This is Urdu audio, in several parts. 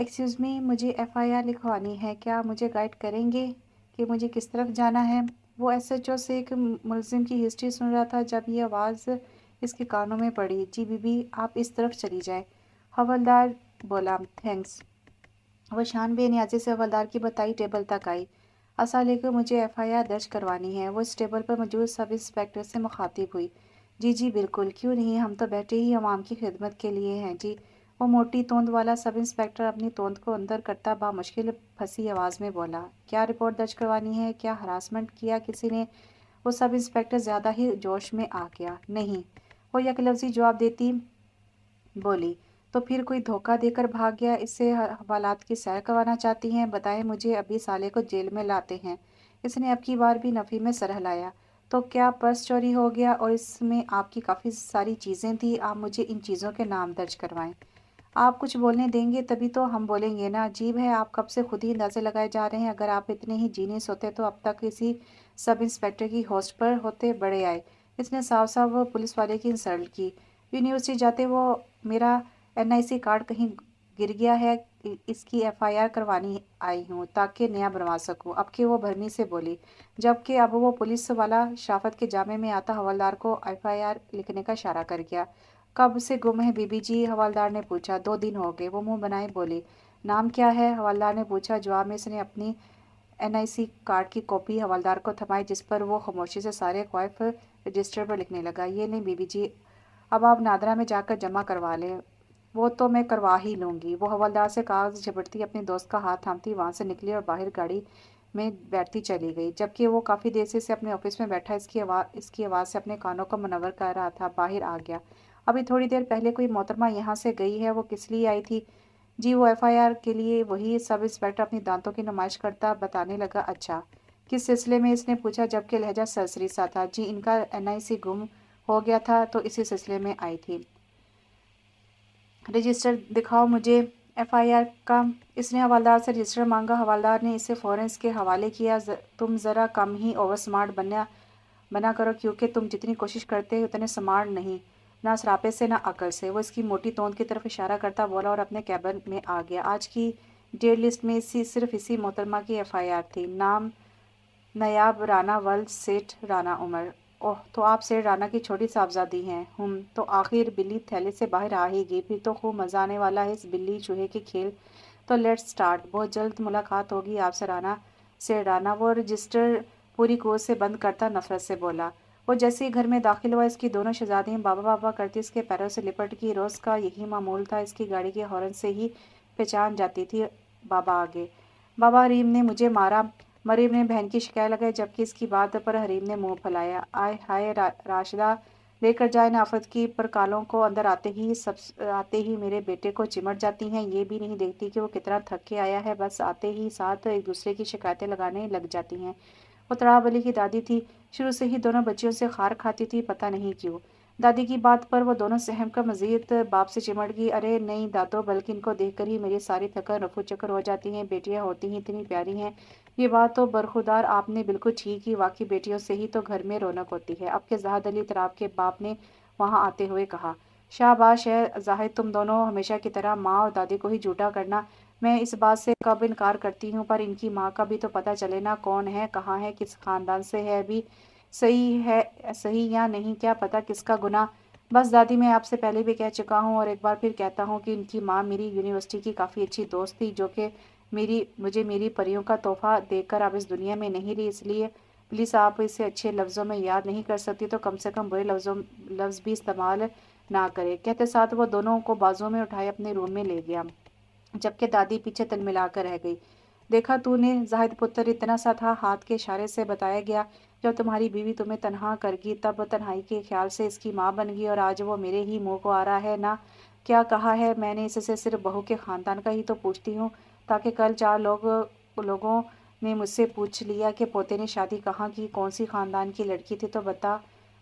ایکسکیوز می، مجھے FIR لکھوانی ہے، کیا مجھے گائیڈ کریں گے کہ مجھے کس طرف جانا ہے؟ وہ SHO سے ایک ملزم کی ہسٹری سن رہا تھا جب یہ آواز اس کے کانوں میں پڑی۔ جی بی بی، آپ اس طرف چلی جائیں۔ حوالدار بولا، تھینکس۔ وہ شان بے نیازی سے حوالدار کی بتائی ٹیبل تک آئی۔ السلام علیکم، مجھے FIR درج کروانی ہے۔ وہ اس ٹیبل پر موجود سب انسپکٹر سے مخاطب ہوئی۔ جی بالکل، کیوں نہیں، ہم تو بیٹھے ہی عوام کی خدمت کے لیے ہیں جی۔ وہ موٹی توند والا سب انسپکٹر اپنی توند کو اندر کرتا بامشکل پھنسی آواز میں بولا، کیا رپورٹ درج کروانی ہے؟ کیا ہراسمنٹ کیا کسی نے؟ وہ سب انسپکٹر زیادہ ہی جوش میں آ گیا۔ نہیں، وہ یک لفظی جواب دیتی بولی، تو پھر کوئی دھوکہ دے کر بھاگ گیا؟ اس سے حوالات کی سیر کروانا چاہتی ہیں؟ بتائیں مجھے، ابھی سالے کو جیل میں لاتے ہیں۔ اس نے اب کی بار بھی نفی میں سر ہلایا۔ تو کیا پرس چوری ہو گیا اور اس میں آپ کی کافی ساری چیزیں تھیں؟ آپ مجھے ان چیزوں کے نام درج کروائیں۔ آپ کچھ بولنے دیں گے تبھی تو ہم بولیں گے نا۔ عجیب ہے، آپ کب سے خود ہی اندازے لگائے جا رہے ہیں۔ اگر آپ اتنے ہی جینیس ہوتے تو اب تک کسی سب انسپکٹر کی ہوسٹ پر ہوتے بڑے آئے۔ اس نے صاف صاف وہ پولیس والے کی انسلٹ کی۔ یونیورسٹی جاتے وہ میرا NIC کارڈ کہیں گر گیا ہے، اس کی FIR کروانی آئی ہوں تاکہ نیا بنوا سکوں۔ اب کہ وہ بھرمی سے بولی، جبکہ اب وہ پولیس والا شافت کے جامے میں آتا حوالدار کو FIR لکھنے کا اشارہ کر گیا۔ کب سے گم ہے بی بی جی؟ حوالدار نے پوچھا۔ 2 دن ہو گئے، وہ منہ بنائے بولی۔ نام کیا ہے؟ حوالدار نے پوچھا۔ جواب میں اس نے اپنی NIC کارڈ کی کاپی حوالدار کو تھمائی، جس پر وہ خاموشی سے سارے قوائف رجسٹر پر لکھنے لگا۔ یہ لیں بی بی جی، اب آپ نادرا میں جا کر جمع کروا لیں۔ وہ تو میں کروا ہی لوں گی۔ وہ حوالدار سے کاغذ جھپٹتی اپنی دوست کا ہاتھ تھامتی وہاں سے نکلی اور باہر گاڑی میں بیٹھتی چلی گئی، جبکہ وہ کافی دیر سے اسے اپنے آفس میں بیٹھا اس کی آواز سے اپنے کانوں کو منور کر رہا تھا۔ باہر آ گیا۔ ابھی تھوڑی دیر پہلے کوئی محترمہ یہاں سے گئی ہے، وہ کس لیے آئی تھی؟ جی وہ FIR کے لیے۔ وہی سب انسپکٹر اپنی دانتوں کی نمائش کرتا بتانے لگا۔ اچھا، کس سلسلے میں؟ اس نے پوچھا، جبکہ لہجہ سرسری سا تھا۔ جی ان کا NIC گم ہو گیا تھا تو اسی سلسلے میں آئی تھی۔ رجسٹر دکھاؤ مجھے FIR کا۔ اس نے حوالدار سے رجسٹر مانگا۔ حوالدار نے اسے فوراً اس کے حوالے کیا۔ تم ذرا کم ہی اوور سمارٹ بنا کرو، کیونکہ تم جتنی کوشش کرتے اتنے سمارٹ نہیں، نہ سراپے سے نہ عقل سے۔ وہ اس کی موٹی توند کی طرف اشارہ کرتا بولا اور اپنے کیبن میں آ گیا۔ آج کی ڈیٹ لسٹ میں صرف اسی محترمہ کی FIR تھی۔ نام نایاب رانا ولد سیٹھ رانا عمر۔ اوہ، تو آپ سیٹھ رانا کی چھوٹی صاحبزادی ہیں۔ تو آخر بلی تھیلے سے باہر آ ہی گئی، پھر تو خوب مزہ آنے والا ہے اس بلی چوہے کے کھیل۔ تو لیٹس سٹارٹ۔ بہت جلد ملاقات ہوگی آپ سے رانا، سیٹھ رانا۔ وہ رجسٹر پوری قوت سے بند کرتا نفرت سے بولا۔ وہ جیسے ہی گھر میں داخل ہوا، اس کی دونوں شہزادیاں بابا بابا کرتی اس کے پیروں سے لپٹ گئی۔ روز کا یہی معمول تھا، اس کی گاڑی کے ہارن سے ہی پہچان جاتی تھی بابا آگے۔ بابا، حریم نے مجھے مارا۔ مریم نے بہن کی شکایت لگائی، جبکہ اس کی بات پر حریم نے منہ پھیلایا۔ آئے ہائے راشدہ، لے کر جائے آفت کی پرکالوں کو۔ اندر آتے ہی میرے بیٹے کو چمٹ جاتی ہیں، یہ بھی نہیں دیکھتی کہ وہ کتنا تھک کے آیا ہے، بس آتے ہی ساتھ ایک دوسرے کی شکایتیں لگانے لگ جاتی ہیں۔ وہ تراب علی کی دادی تھی، شروع سے ہی دونوں بچیوں سے خار کھاتی تھی، پتہ نہیں کیوں۔ دادی کی بات پر وہ دونوں سہم کر مزید باپ سے چمٹ گئی۔ ارے نہیں دادو، بلکہ ان کو دیکھ کر ہی میری ساری تھکن رفو چکر ہو جاتی ہیں۔ بیٹیاں ہوتی ہی اتنی پیاری ہیں۔ یہ بات تو برخودار آپ نے بالکل ٹھیک کی، واقعی بیٹیوں سے ہی تو گھر میں رونق ہوتی ہے، اب کہ زاہد علی تراب کے باپ نے وہاں آتے ہوئے کہا۔ شاباش ہے زاہد، تم دونوں ہمیشہ کی طرح ماں اور دادی کو ہی جھوٹا کرنا۔ میں اس بات سے کب انکار کرتی ہوں، پر ان کی ماں کا بھی تو پتہ چلے نا، کون ہے، کہاں ہے، کس خاندان سے ہے، بھی صحیح یا نہیں، کیا پتہ کس کا گناہ۔ بس دادی، میں آپ سے پہلے بھی کہہ چکا ہوں اور ایک بار پھر کہتا ہوں کہ ان کی ماں میری یونیورسٹی کی کافی اچھی دوست تھی، جو کہ مجھے میری پریوں کا تحفہ دے کر اب اس دنیا میں نہیں رہی۔ اس لیے پلیز آپ اسے اچھے لفظوں میں یاد نہیں کر سکتی تو کم سے کم برے لفظ بھی استعمال نہ کرے۔ کہتے ساتھ وہ دونوں کو بازوں میں اٹھائے اپنے روم میں لے گیا، جبکہ دادی پیچھے تلملا کر رہ گئی۔ دیکھا تو نے، زاہد پتر اتنا سا تھا، ہاتھ کے اشارے سے بتایا گیا۔ جب تمہاری بیوی تمہیں تنہا کر گئی، تب تنہائی کے خیال سے اس کی ماں بن گئی، اور آج وہ میرے ہی منہ کو آ رہا ہے نا۔ کیا کہا ہے میں نے؟ اس سے صرف بہو کے خاندان کا ہی تو پوچھتی ہوں، تاکہ کل 4 لوگوں نے مجھ سے پوچھ لیا کہ پوتے نے شادی کہاں کی، کون سی خاندان کی لڑکی تھی، تو بتا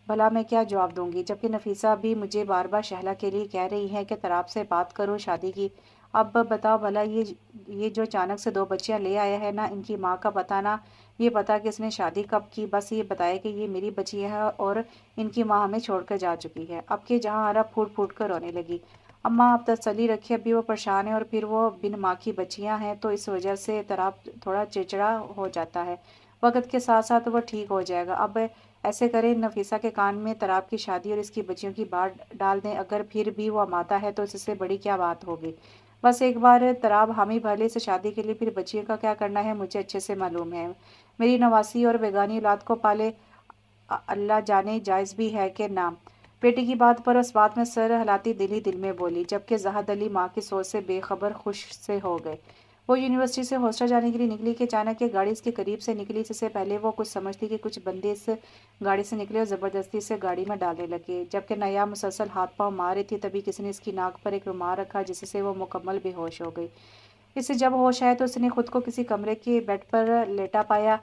بھلا میں کیا جواب دوں گی؟ جبکہ نفیسہ بھی مجھے بار بار شہلا کے لیے کہہ رہی ہے کہ تراب سے بات کرو شادی کی۔ اب بتاؤ بھلا، یہ جو اچانک سے 2 بچیاں لے آیا ہے نا، ان کی ماں کا پتہ نہ یہ پتا کہ اس نے شادی کب کی، بس یہ بتایا کہ یہ میری بچی ہے اور ان کی ماں ہمیں چھوڑ کر جا چکی ہے۔ اب کہ جہاں آرا پھوٹ پھوٹ کر رونے لگی۔ اماں آپ تسلی رکھیے، ابھی وہ پریشان ہیں اور پھر وہ بن ماں کی بچیاں ہیں تو اس وجہ سے تراب تھوڑا چڑچڑا ہو جاتا ہے، وقت کے ساتھ ساتھ وہ ٹھیک ہو جائے گا۔ اب ایسے کریں، نفیسہ کے کان میں تراب کی شادی اور اس کی بچیوں کی بات ڈال دیں، اگر پھر بھی وہ ماتا ہے تو اس سے بڑی کیا بات ہوگی۔ بس ایک بار تراب حامی بھلے سے شادی کے لیے، پھر بچیوں کا کیا کرنا ہے مجھے اچھے سے معلوم ہے۔ میری نواسی اور بیگانی اولاد کو پالے اللہ جانے جائز بھی ہے کہ نہ۔ بیٹی کی بات پر اس بات میں سر ہلاتی دل ہی دل میں بولی، جبکہ زہد علی ماں کی سوچ سے بے خبر خوش سے ہو گئے۔ وہ یونیورسٹی سے ہاسٹل جانے کے لیے نکلی کہ اچانک ایک گاڑی اس کے قریب سے نکلی۔ اس سے پہلے وہ کچھ سمجھتی کہ کچھ بندے اس گاڑی سے نکلے اور زبردستی سے گاڑی میں ڈالنے لگے۔ جبکہ نایاب مسلسل ہاتھ پاؤں مار رہی تھی، تبھی کسی نے اس کی ناک پر ایک رومال رکھا جس سے وہ مکمل بے ہوش ہو گئی۔ اسے جب ہوش آیا تو اس نے خود کو کسی کمرے کے بیڈ پر لیٹا پایا۔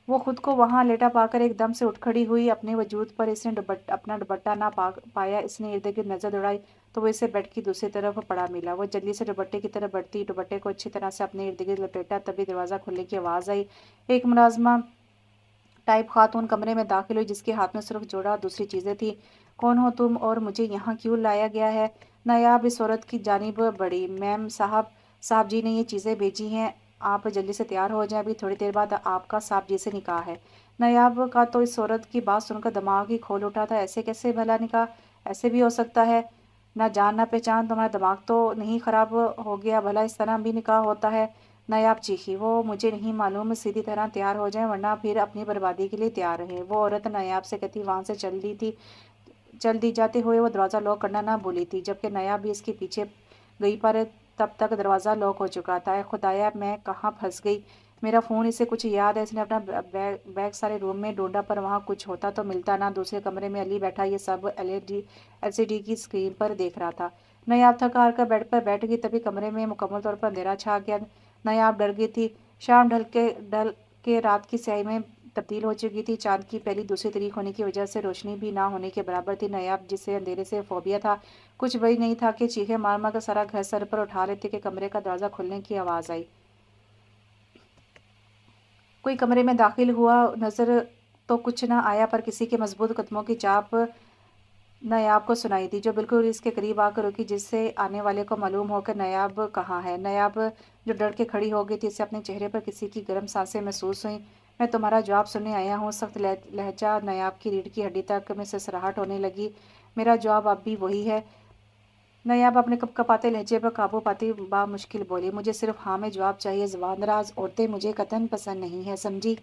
وہ خود کو وہاں لیٹا پا کر ایک دم سے اٹھ کھڑی ہوئی۔ اپنے وجود پر اس نے اپنا دوپٹہ نہ پایا۔ اس نے ارد گرد نظر دوڑائی تو وہ اسے بیڈ کی دوسری طرف پڑا ملا۔ وہ جلدی سے دوپٹے کی طرف بڑھتی، دوپٹے کو اچھی طرح سے اپنے ارد گرد لپیٹا، تبھی دروازہ کھلنے کی آواز آئی۔ ایک ملازمہ ٹائپ خاتون کمرے میں داخل ہوئی، جس کے ہاتھ میں صرف جوڑا اور دوسری چیزیں تھیں۔ کون ہو تم اور مجھے یہاں کیوں لایا گیا ہے؟ نایاب اس عورت کی جانب بڑھی۔ میم صاحب جی نے یہ چیزیں بھیجی ہیں، آپ جلدی سے تیار ہو جائیں، ابھی تھوڑی دیر بعد آپ کا صاحب جی سے نکاح ہے۔ نایاب کا تو اس عورت کی بات سن کر دماغ ہی کھول اٹھا تھا۔ ایسے کیسے بھلا نکاح؟ ایسے بھی ہو سکتا ہے؟ نہ جان نہ پہچان، تمہارا دماغ تو نہیں خراب ہو گیا؟ بھلا اس طرح بھی نکاح ہوتا ہے؟ نایاب چیخی۔ وہ مجھے نہیں معلوم، سیدھی طرح تیار ہو جائیں ورنہ پھر اپنی بربادی کے لیے تیار رہیں۔ وہ عورت نایاب سے کہتی وہاں سے چل دی جاتے ہوئے وہ دروازہ لاک کرنا نہ بھولی تھی، جبکہ نایاب بھی اس کے پیچھے گئی، پر تب تک دروازہ لاک ہو چکا تھا۔ اے خدایا، میں کہاں پھنس گئی؟ میرا فون، اسے کچھ یاد ہے؟ اس نے اپنا بیگ سارے روم میں ڈھونڈا، پر وہاں کچھ ہوتا تو ملتا نہ۔ دوسرے کمرے میں علی بیٹھا یہ سب ایل سی ڈی کی اسکرین پر دیکھ رہا تھا۔ نایاب تھک ہار کر بیڈ پر بیٹھ گئی، تبھی کمرے میں مکمل طور پر اندھیرا چھا گیا۔ نایاب ڈر گئی تھی۔ شام ڈھل کے رات کی سیاہی میں تبدیل ہو چکی تھی۔ چاند کی پہلی دوسری تاریخ ہونے کی وجہ سے روشنی بھی نہ ہونے کے برابر تھی۔ نایاب، جسے اندھیرے سے فوبیا تھا، کچھ وہی نہیں تھا کہ چیخیں مار مار کر سارا گھر سر پر اٹھا لیتے کہ کمرے کا دروازہ کھلنے کی آواز آئی۔ کوئی کمرے میں داخل ہوا، نظر تو کچھ نہ آیا، پر کسی کے مضبوط قدموں کی چاپ نایاب کو سنائی دی، جو بالکل اس کے قریب آ کر رکی، جس سے آنے والے کو معلوم ہو کہ نایاب کہاں ہے۔ نایاب جو ڈر کے کھڑی ہو گئی تھی، اسے اپنے چہرے پر کسی کی گرم سانسیں محسوس ہوئیں۔ میں تمہارا جواب سننے آیا ہوں۔ سخت لہجہ نایاب کی ریڑھ کی ہڈی تک میں سرسراہٹ ہونے لگی۔ میرا جواب اب بھی وہی ہے؟ نایاب اپنے کپکپاتے لہجے پر قابو پاتی بامشکل بولی، مجھے صرف ہاں میں جواب چاہیے۔ زبان دراز عورتیں مجھے قطعاً پسند نہیں ہیں، سمجھی؟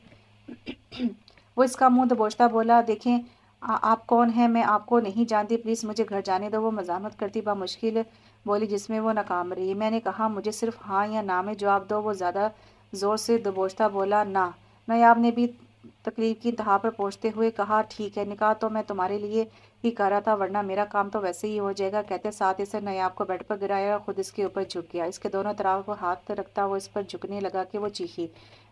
وہ اس کا منہ دبوچتا بولا، دیکھیں آپ کون ہیں؟ میں آپ کو نہیں جانتی، پلیز مجھے گھر جانے دو۔ وہ مزاحمت کرتی بامشکل بولی، جس میں وہ ناکام رہی۔ میں نے کہا مجھے صرف ہاں یا نہ میں جواب دو۔ وہ زیادہ زور سے دبوچتا بولا، نہ۔ نایاب نے بھی تکلیف کی انتہا پر پہنچتے ہوئے کہا، ٹھیک ہے، نکاح تو میں تمہارے لیے ہی کر رہا تھا، ورنہ میرا کام تو ویسے ہی ہو جائے گا۔ کہتے ساتھ اسے نایاب کو بیڈ پر گرایا اور خود اس کے اوپر جھک گیا۔ اس کے دونوں طرف ہاتھ رکھتا وہ اس پر جھکنے لگا کہ وہ چیخی،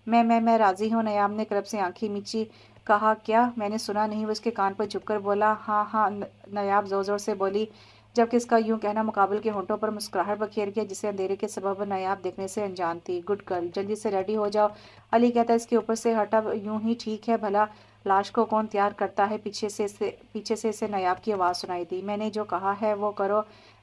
میں راضی ہوں۔ نایاب نے کرب سے آنکھیں میچی، کہا، کیا میں نے سنا نہیں؟ وہ اس کے کان پر جھک کر بولا، ہاں ہاں۔ نایاب زور زور سے بولی، جبکہ اس کا یوں کہنا مقابل کے ہونٹوں پر مسکراہٹ بکھیر گیا، جسے اندھیرے کے سبب نایاب دیکھنے سے انجان تھی۔ گڈ گرل، جلدی سے ریڈی ہو جاؤ۔ علی کہتا اس کے اوپر سے ہٹا، یوں ہی ٹھیک ہے، بھلا لاش کو کون تیار کرتا ہے؟ پیچھے سے اسے نایاب کی آواز سنائی دی، میں نے جو کہا ہے وہ کرو،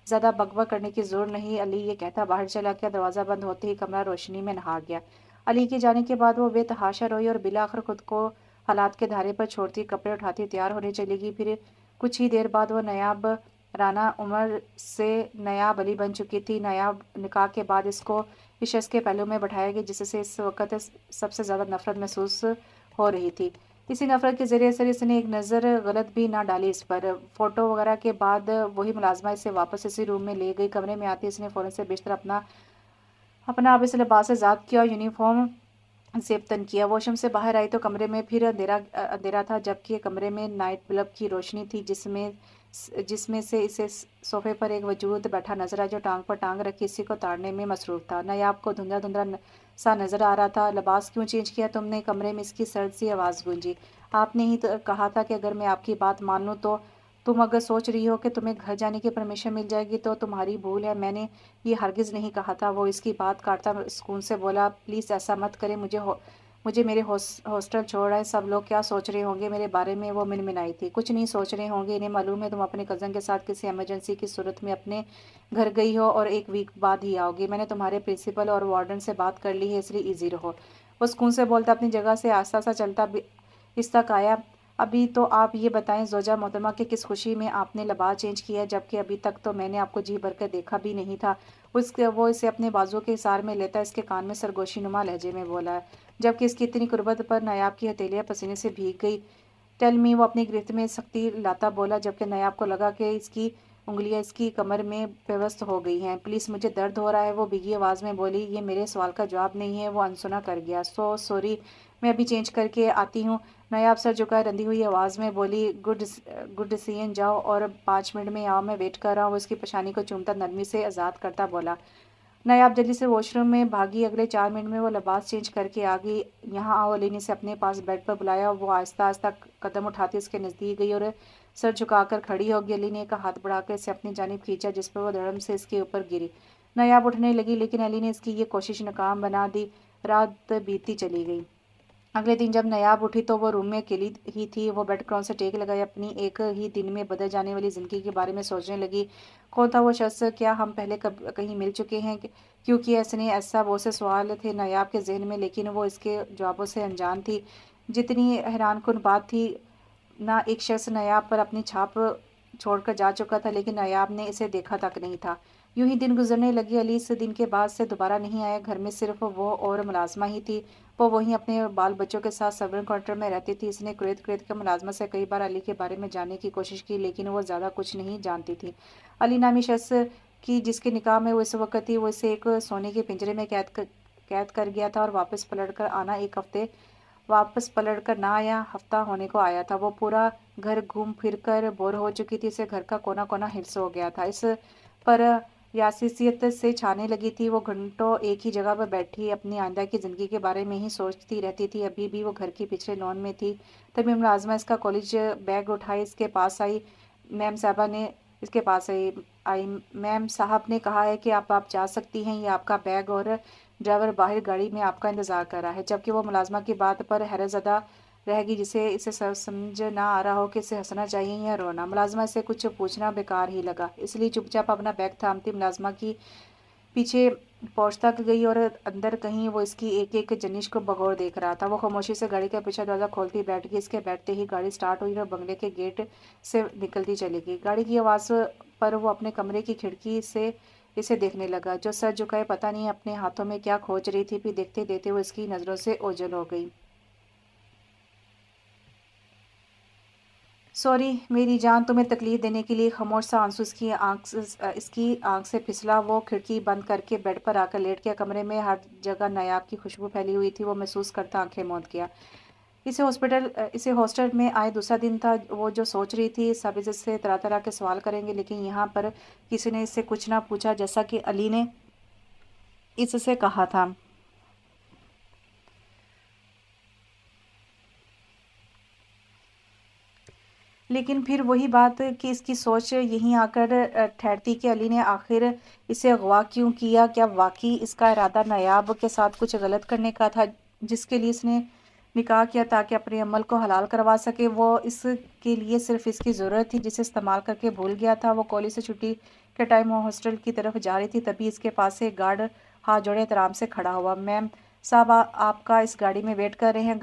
زیادہ بک بک کرنے کی ضرورت نہیں۔ علی یہ کہتا باہر چلا گیا۔ دروازہ بند ہوتے ہی کمرہ روشنی میں نہا گیا۔ علی کے جانے کے بعد وہ بے تحاشا روئی اور بالآخر خود کو حالات کے دھارے پر چھوڑتی کپڑے اٹھاتی تیار ہونے چلی گئی۔ پھر کچھ ہی دیر بعد وہ نایاب رانا عمر سے نایاب علی بن چکی تھی۔ نایاب نکاح کے بعد اس کو اس شخص کے پہلو میں بٹھایا گیا جس سے اس وقت سب سے زیادہ نفرت محسوس ہو رہی تھی۔ اسی نفرت کے ذریعے سے اس نے ایک نظر غلط بھی نہ ڈالی اس پر۔ فوٹو وغیرہ کے بعد وہی ملازمہ اسے واپس اسی روم میں لے گئی۔ کمرے میں آتی اس نے فوراً سے بستر اپنا آپ اس لباس سے آزاد کیا اور یونیفارم زیب تن کیا۔ واش روم سے باہر آئی تو کمرے میں پھر اندھیرا تھا، جبکہ کمرے میں نائٹ بلب کی روشنی تھی، جس میں سے اسے صوفے پر ایک وجود بیٹھا نظر آیا جو ٹانگ پر ٹانگ رکھی اسی کو تاڑنے میں مصروف تھا۔ نایاب کو دھندلا دھندلا سا نظر آ رہا تھا۔ لباس کیوں چینج کیا تم نے؟ کمرے میں اس کی سرد سی آواز گونجی۔ آپ نے ہی کہا تھا کہ اگر میں آپ کی بات مان لوں تو تم اگر سوچ رہی ہو کہ تمہیں گھر جانے کی پرمیشن مل جائے گی تو تمہاری بھول ہے، میں نے یہ ہرگز نہیں کہا تھا۔ وہ اس کی بات کاٹتا سکون سے بولا، پلیز ایسا مت کریں، مجھے میرے ہاسٹل چھوڑ آئے، سب لوگ کیا سوچ رہے ہوں گے میرے بارے میں؟ وہ منمنائی تھی۔ کچھ نہیں سوچ رہے ہوں گے، انہیں معلوم ہے تم اپنے کزن کے ساتھ کسی ایمرجنسی کی صورت میں اپنے گھر گئی ہو اور ایک ویک بعد ہی آؤ گی۔ میں نے تمہارے پرنسپل اور وارڈن سے بات کر لی ہے، اس لیے ایزی رہو۔ وہ سکون سے بولتا اپنی جگہ سے آہستہ آہستہ چلتا اس تک آیا۔ ابھی تو آپ یہ بتائیں زوجہ محترمہ کہ کس خوشی میں آپ نے لباس چینج کیا، جبکہ ابھی تک تو میں نے آپ کو جی بھر کر دیکھا بھی نہیں تھا۔ وہ اسے اپنے بازو کے اثار میں لیتا اس کے کان میں سرگوشی نما لہجے میں بولا، جبکہ اس کی اتنی قربت پر نایاب کی ہتھیلیاں پسینے سے بھیگ گئی۔ ٹیل می، وہ اپنی گرفت میں سختی لاتا بولا، جبکہ نایاب کو لگا کہ اس کی انگلیاں اس کی کمر میں پیوست ہو گئی ہیں۔ پلیز، مجھے درد ہو رہا ہے، وہ بھیگی آواز میں بولی۔ یہ میرے سوال کا جواب نہیں ہے، وہ انسنا کر گیا۔ سوری، میں ابھی چینج کر کے آتی ہوں۔ نایاب سر جھکائے رندی ہوئی آواز میں بولی۔ گڈ ڈیسیژن، جاؤ اور 5 منٹ میں آؤ، میں ویٹ کر رہا ہوں۔ وہ اس کی پیشانی کو چومتا نرمی سے آزاد کرتا بولا۔ نایاب جلدی سے واش روم میں بھاگی۔ اگلے 4 منٹ میں وہ لباس چینج کر کے آ گئی۔ یہاں آؤ، علی نے اسے اپنے پاس بیڈ پر بلایا۔ وہ آہستہ آہستہ قدم اٹھاتی اس کے نزدیک گئی اور سر جھکا کر کھڑی ہو گئی۔ علی نے ایک ہاتھ بڑھا کر اسے اپنی جانب کھینچا، جس پر وہ دھڑم سے اس کے اوپر گری۔ نایاب اٹھنے لگی، لیکن علی نے اس کی یہ کوشش ناکام بنا دی۔ رات بیتتی چلی گئی۔ اگلے دن جب نایاب اٹھی تو وہ روم میں اکیلی ہی تھی۔ وہ بیڈ کراؤن سے ٹیک لگائے اپنی ایک ہی دن میں بدل جانے والی زندگی کے بارے میں سوچنے لگی۔ کون تھا وہ شخص؟ کیا ہم پہلے کہیں مل چکے ہیں؟ کیوں کیا اس نے ایسا؟ وہ سے سوال تھے نایاب کے ذہن میں، لیکن وہ اس کے جوابوں سے انجان تھی۔ جتنی حیران کن بات تھی، نہ ایک شخص نایاب پر اپنی چھاپ چھوڑ کر جا چکا تھا، لیکن نایاب نے اسے دیکھا تک نہیں تھا۔ یوں ہی دن گزرنے لگے۔ علی اس دن کے بعد سے دوبارہ نہیں آیا۔ گھر میں صرف وہ اور ملازمہ ہی تھی۔ وہ وہیں اپنے بال بچوں کے ساتھ سرونٹ کوارٹر میں رہتی تھی۔ اس نے قریت کر ملازمہ سے کئی بار علی کے بارے میں جاننے کی کوشش کی، لیکن وہ زیادہ کچھ نہیں جانتی تھی۔ علی نامی شخص کی جس کے نکاح میں وہ اس وقت تھی، وہ اسے ایک سونے کے پنجرے میں قید کر گیا تھا اور واپس پلٹ کر نہ آیا، ہفتہ ہونے کو آیا تھا۔ وہ پورا گھر گھوم پھر کر بور ہو چکی تھی۔ اسے گھر کا کونا کونا حفظ ہو گیا تھا۔ اس پر یاسیت سے چھانے لگی تھی۔ وہ گھنٹوں ایک ہی جگہ پر بیٹھی اپنی آئندہ کی زندگی کے بارے میں ہی سوچتی رہتی تھی۔ ابھی بھی وہ گھر کی پچھلے لان میں تھی۔ تبھی ملازمہ اس کا کالج بیگ اٹھائے اس کے پاس آئی۔ میم صاحب نے کہا ہے کہ آپ جا سکتی ہیں، یہ آپ کا بیگ، اور ڈرائیور باہر گاڑی میں آپ کا انتظار کر رہا ہے۔ جبکہ وہ ملازمہ کی بات پر حیرت زدہ رہ گئی، جسے اسے سمجھ نہ آ رہا ہو کہ اسے ہنسنا چاہیے یا رونا۔ ملازمہ سے کچھ پوچھنا بیکار ہی لگا، اس لیے چپ چاپ اپنا بیگ تھامتی ملازمہ کی پیچھے پورچ تک گئی، اور اندر کہیں وہ اس کی ایک ایک جنش کو بغور دیکھ رہا تھا۔ وہ خاموشی سے گاڑی کا پیچھے دروازہ کھولتی بیٹھ گئی۔ اس کے بیٹھتے ہی گاڑی سٹارٹ ہوئی اور بنگلے کے گیٹ سے نکلتی چلی گئی۔ گاڑی کی آواز پر وہ اپنے کمرے کی کھڑکی سے اسے دیکھنے لگا، جو سر جھکائے پتہ نہیں اپنے ہاتھوں میں کیا کھوج رہی تھی۔ پھر دیکھتے دیکھتے وہ اس کی نظروں سے اوجھل ہو گئی۔ سوری میری جان، تمہیں تکلیف دینے کے لیے۔ خاموش سا آنسو اس کی آنکھ سے پھسلا۔ وہ کھڑکی بند کر کے بیڈ پر آ کر لیٹ گیا۔ کمرے میں ہر جگہ نایاب کی خوشبو پھیلی ہوئی تھی۔ وہ محسوس کرتا آنکھیں موند گیا۔ اسے ہاسٹل میں آئے دوسرا دن تھا۔ وہ جو سوچ رہی تھی، سب اس سے طرح طرح کے سوال کریں گے، لیکن یہاں پر کسی نے اس سے کچھ نہ پوچھا، جیسا کہ علی نے اس سے کہا تھا۔ لیکن پھر وہی بات کہ اس کی سوچ یہیں آ کر ٹھہرتی کہ علی نے آخر اسے اغوا کیوں کیا؟ کیا واقعی اس کا ارادہ نایاب کے ساتھ کچھ غلط کرنے کا تھا، جس کے لیے اس نے نکاح کیا تاکہ اپنے عمل کو حلال کروا سکے؟ وہ اس کے لیے صرف اس کی ضرورت تھی، جسے استعمال کر کے بھول گیا تھا۔ وہ کالج سے چھٹی کے ٹائم وہ ہاسٹل کی طرف جا رہی تھی، تبھی اس کے پاس سے ایک گارڈ ہاتھ جوڑے احترام سے کھڑا ہوا۔ میم صاحب آپ کا اس گاڑی میں ویٹ کر رہے ہیں۔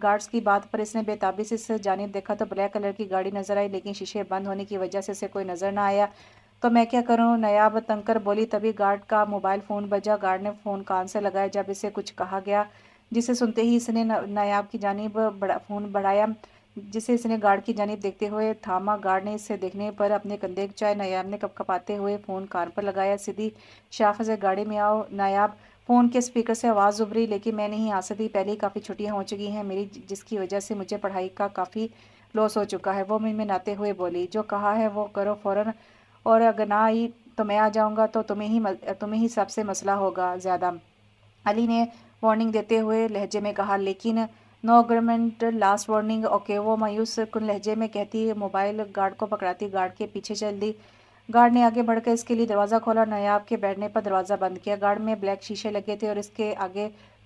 گارڈز کی بات پر اس نے بے تابی سے اس جانب دیکھا تو بلیک کلر کی گاڑی نظر آئی، لیکن شیشے بند ہونے کی وجہ سے اسے کوئی نظر نہ آیا۔ تو میں کیا کروں؟ نایاب تنگ کر بولی۔ تبھی گارڈ کا موبائل فون بجا۔ گارڈ نے فون کان سے لگایا جب اسے کچھ کہا گیا، جسے سنتے ہی اس نے نایاب کی جانب فون بڑھایا، جسے اس نے گارڈ کی جانب دیکھتے ہوئے تھاما۔ گارڈ نے اسے دیکھنے پر اپنے کندھے اچھائے۔ نایاب نے کپ کپاتے ہوئے فون کان پر لگایا۔ سیدھی شاخ سے گاڑی میں آؤ نایاب۔ فون کے اسپیکر سے آواز ابھری، لیکن میں نہیں آ سکتی، پہلے ہی کافی چھٹیاں ہو چکی ہیں میری، جس کی وجہ سے مجھے پڑھائی کا کافی لاس ہو چکا ہے، وہ منمناتے ہوئے بولی۔ جو کہا ہے وہ کرو فوراً، اور اگر نہ آئی تو میں آ جاؤں گا، تو تمہیں ہی سب سے مسئلہ ہوگا زیادہ، علی نے وارننگ دیتے ہوئے لہجے میں کہا۔ لیکن نو اگریمنٹ لاسٹ وارننگ اوکے، وہ مایوس کن لہجے میں کہتی موبائل گارڈ کو پکڑاتی گارڈ کے پیچھے چل دی۔ گارڈ نے آگے بڑھ کر اس کے لیے دروازہ کھولا۔ نایاب کے بیٹھنے پر دروازہ بند کیا۔ گارڈ میں بلیک شیشے لگے تھے اور اس کے آگے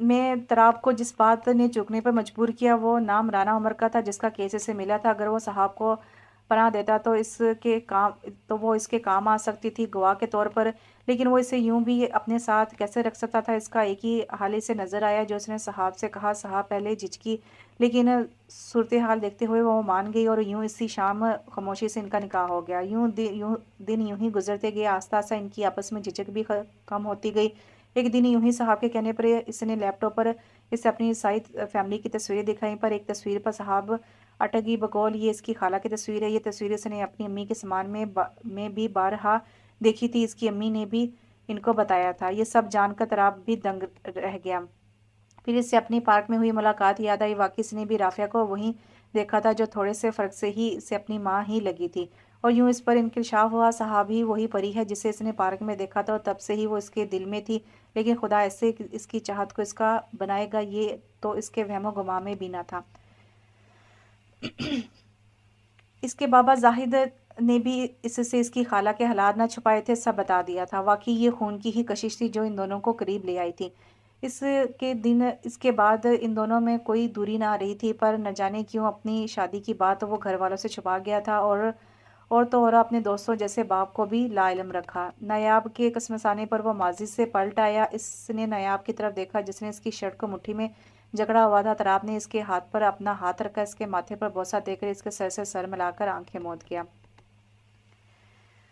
میں تراب کو جس بات نے چوکنے پر مجبور کیا وہ نام رانا عمر کا تھا جس کا کیس اسے ملا تھا۔ اگر وہ صاحب کو پناہ دیتا تو وہ اس کے کام آ سکتی تھی گواہ کے طور پر، لیکن وہ اسے یوں بھی اپنے ساتھ کیسے رکھ سکتا تھا؟ اس کا ایک ہی حال اسے نظر آیا جو اس نے صاحب سے کہا۔ صاحب پہلے جھجکی، لیکن صورتحال دیکھتے ہوئے وہ مان گئی، اور یوں اسی شام خاموشی سے ان کا نکاح ہو گیا۔ دن یوں ہی گزرتے گئے، آہستہ آہستہ ان کی آپس میں جھجک بھی کم ہوتی گئی۔ ایک دن یوں ہی صاحب کے کہنے پر اس نے لیپ ٹاپ پر اسے اپنی سعید فیملی کی تصویریں دکھائیں، پر ایک تصویر پر صاحب اٹک گئی بقول یہ اس کی خالہ کی تصویر ہے۔ یہ تصویر اس نے اپنی امی کے سامان میں بھی بارہا دیکھی تھی، اس کی امی نے بھی ان کو بتایا تھا۔ یہ سب جان کر تراب بھی دنگ رہ گیا۔ پھر اس سے اپنی پارک میں ہوئی ملاقات یاد آئی، واقعی اس نے بھی رافعہ کو وہیں دیکھا تھا جو تھوڑے سے فرق سے ہی اسے اپنی ماں ہی لگی تھی، اور یوں اس پر انکشاف ہوا صاحب ہی وہی پری ہے جسے اس نے پارک میں دیکھا تھا، اور تب سے ہی وہ اس کے دل میں تھی، لیکن خدا ایسے اس کی چاہت کو اس کا بنائے گا یہ تو اس کے وہم و گمان میں بھی نہ تھا۔ اس کے بابا زاہد نے بھی اس سے اس کی خالہ کے حالات نہ چھپائے تھے، سب بتا دیا تھا۔ واقعی یہ خون کی ہی کشش تھی جو ان دونوں کو قریب لے آئی تھی۔ اس کے بعد ان دونوں میں کوئی دوری نہ رہی تھی، پر نہ جانے کیوں اپنی شادی کی بات وہ گھر والوں سے چھپا گیا تھا، اور تو اور اپنے دوستوں جیسے باپ کو بھی لا علم رکھا۔ نایاب کے کسمسانے پر وہ ماضی سے پلٹ آیا۔ اس نے نایاب کی طرف دیکھا جس نے اس کی شرٹ کو مٹھی میں جکڑا ہوا تھا۔ تراب نے اس کے ہاتھ پر اپنا ہاتھ رکھا، اس کے ماتھے پر بوسہ دے کر اس کے سر سے سر ملا کر آنکھیں موند کیا۔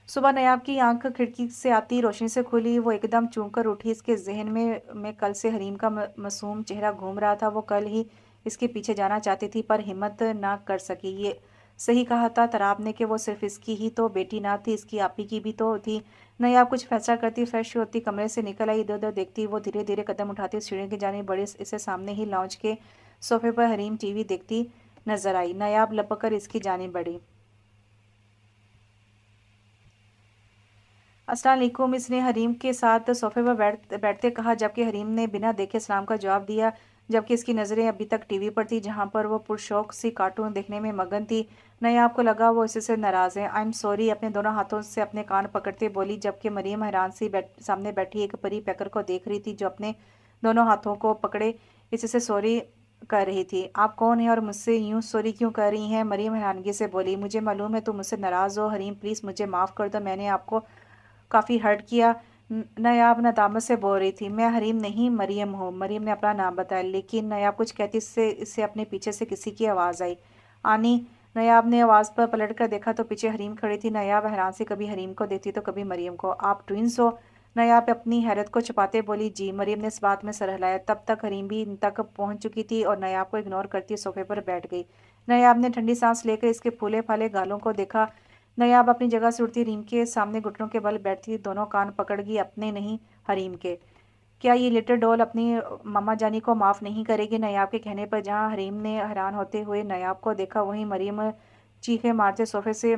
صبح نیاب کی آنکھ کھڑکی سے آتی روشنی سے کھلی، وہ ایک دم چونک کر اٹھی۔ اس کے ذہن میں کل سے حریم کا معصوم چہرہ گھوم رہا تھا۔ وہ کل ہی اس کے پیچھے جانا چاہتی تھی پر ہمت نہ کر سکی۔ یہ صحیح کہا تھا تراب نے کہ وہ صرف اس کی ہی تو بیٹی نہ تھی، اس کی آپی کی بھی تو تھی۔ نیاب کچھ فیصلہ کرتی، فریش ہوتی، کمرے سے نکل آئی، ادھر ادھر دیکھتی۔ وہ دھیرے دھیرے قدم اٹھاتی سیڑھیوں کی جانب بڑھی، اسے سامنے ہی لاؤنج کے صوفے پر حریم ٹی وی دیکھتی نظر آئی۔ نیاب لپک کر اس کی جانب بڑھی۔ السلام علیکم، اس نے حریم کے ساتھ صوفے پر بیٹھتے کہا، جبکہ حریم نے بنا دیکھے سلام کا جواب دیا، جبکہ اس کی نظریں ابھی تک ٹی وی پر تھی جہاں پر وہ پرشوق سی کارٹون دیکھنے میں مگن تھی۔ نیاب کو لگا وہ اس سے ناراض ہے۔ "آئی ایم سوری"، اپنے دونوں ہاتھوں سے اپنے کان پکڑتے بولی، جبکہ مریم حیران سی سامنے بیٹھی ایک پری پیکر کو دیکھ رہی تھی جو اپنے دونوں ہاتھوں کو پکڑے اس سے سوری کر رہی تھی۔ "آپ کون ہیں اور مجھ سے یوں سوری کیوں کر رہی ہیں؟" مریم حیرانگی سے بولی۔ "مجھے معلوم ہے تم مجھ سے ناراض ہو حریم، پلیز مجھے معاف کر دو، میں نے آپ کو کافی ہرٹ کیا"۔ نیاب ندامت سے بول رہی تھی۔ "میں حریم نہیں، مریم ہوں"۔ مریم نے اپنا نام بتایا، لیکن نیاب کچھ کہتی اسے اپنے پیچھے سے کسی کی آواز آئی، "آنی"۔ نیاب نے آواز پر پلٹ کر دیکھا تو پیچھے حریم کھڑی تھی۔ نیاب حیران سے کبھی حریم کو دیکھتی تو کبھی مریم کو۔ "آپ ٹوئنز ہو"؟ نیاب اپنی حیرت کو چھپاتے بولی۔ "جی"۔ مریم نے اس بات میں سر ہلایا۔ تب تک حریم بھی ان تک پہنچ چکی تھی اور نیاب کو اگنور کرتی صوفے پر بیٹھ گئی۔ نیاب نے ٹھنڈی سانس لے کر اس کے پھولے پھالے گالوں کو دیکھا۔ نیاب اپنی جگہ سے اٹھتی حریم کے سامنے گھٹنوں کے بل بیٹھی دونوں کان پکڑ گئی، اپنے نہیں حریم کے۔ کیا یہ لٹل ڈول اپنی ماما جانی کو معاف نہیں کرے گی؟ نیاب کے کہنے پر جہاں حریم نے حیران ہوتے ہوئے نیاب کو دیکھا وہیں مریم چیخیں مارتے صوفے سے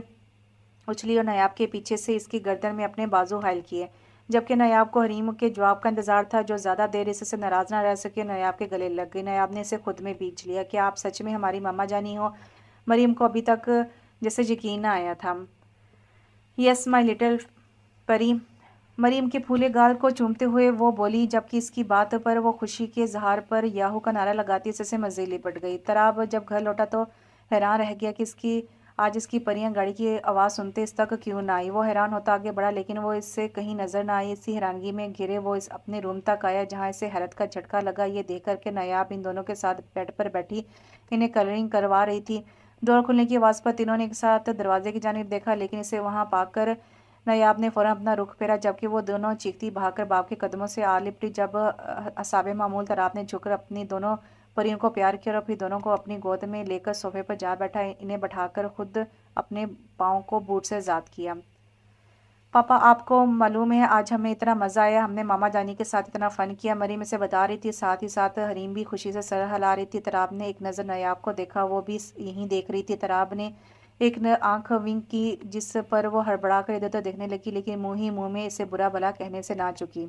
اچھلی اور نیاب کے پیچھے سے اس کی گردن میں اپنے بازو حائل کیے، جبکہ نیاب کو حریم کے جواب کا انتظار تھا جو زیادہ دیر اس سے ناراض نہ رہ سکے۔ نیاب کے گلے لگ گئی۔ نیاب نے اسے خود میں بیچ لیا۔ "کیا آپ سچ میں ہماری ماما جانی ہو؟" مریم کو ابھی تک جیسے یقین نہ آیا تھا۔ "یس مائی لٹل پری"۔ مریم کے پھولے گال کو چومتے ہوئے وہ بولی، جبکہ اس کی بات پر وہ خوشی کے اظہار پر یاہو کا نعرہ لگاتی اس سے مزید لپٹ گئی۔ تراب جب گھر لوٹا تو حیران رہ گیا کہ آج اس کی پریاں گاڑی کی آواز سنتے اس تک کیوں نہ آئی۔ وہ حیران ہوتا آگے بڑھا لیکن وہ اس سے کہیں نظر نہ آئی۔ اسی حیرانگی میں گھرے وہ اپنے روم تک آیا جہاں اسے حیرت کا جھٹکا لگا یہ دیکھ کر کہ نیاب ان دونوں کے ساتھ بیڈ پر بیٹھی انہیں کلرنگ کروا رہی تھی۔ ڈور کھلنے کی آواز پر تینوں نے ایک ساتھ دروازے کی جانب دیکھا، لیکن اسے وہاں پا کر نیاب نے فوراً اپنا رخ پھیرا، جبکہ وہ دونوں چیختی بھاگ کر باپ کے قدموں سے آ لپٹی۔ جب حسابِ معمول تراب نے جھک کر اپنی دونوں پریوں کو پیار کیا اور پھر دونوں کو اپنی گود میں لے کر صوفے پر جا بیٹھا، انہیں بٹھا کر خود اپنے پاؤں کو بوٹ سے آزاد کیا۔ "پاپا، آپ کو معلوم ہے آج ہمیں اتنا مزہ آیا، ہم نے ماما جانی کے ساتھ اتنا فن کیا"۔ مریم اسے بتا رہی تھی، ساتھ ہی ساتھ حریم بھی خوشی سے سر ہلا رہی تھی۔ تراب نے ایک نظر نیاب کو دیکھا، وہ بھی یہی دیکھ رہی تھی۔ تراب نے ایک آنکھ ونک کی جس پر وہ ہڑبڑا کر ادھر ادھر دیکھنے لگی، لیکن منہ ہی منہ میں اسے برا بھلا کہنے سے نہ چکی،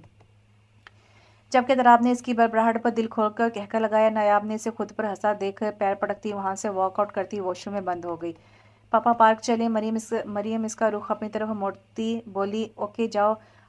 جبکہ تراب نے اس کی بڑبڑاہٹ پر دل کھول کر کہکہ لگایا۔ نیاب نے اسے خود پر ہنسا دیکھ پیر پٹکتی وہاں سے واک آؤٹ کرتی واش روم میں بند ہو گئی۔ "پاپا پارک چلیں"۔ مریم اس کا رخ اپنی طرف موڑتی بولی۔ "اوکے جاؤ"۔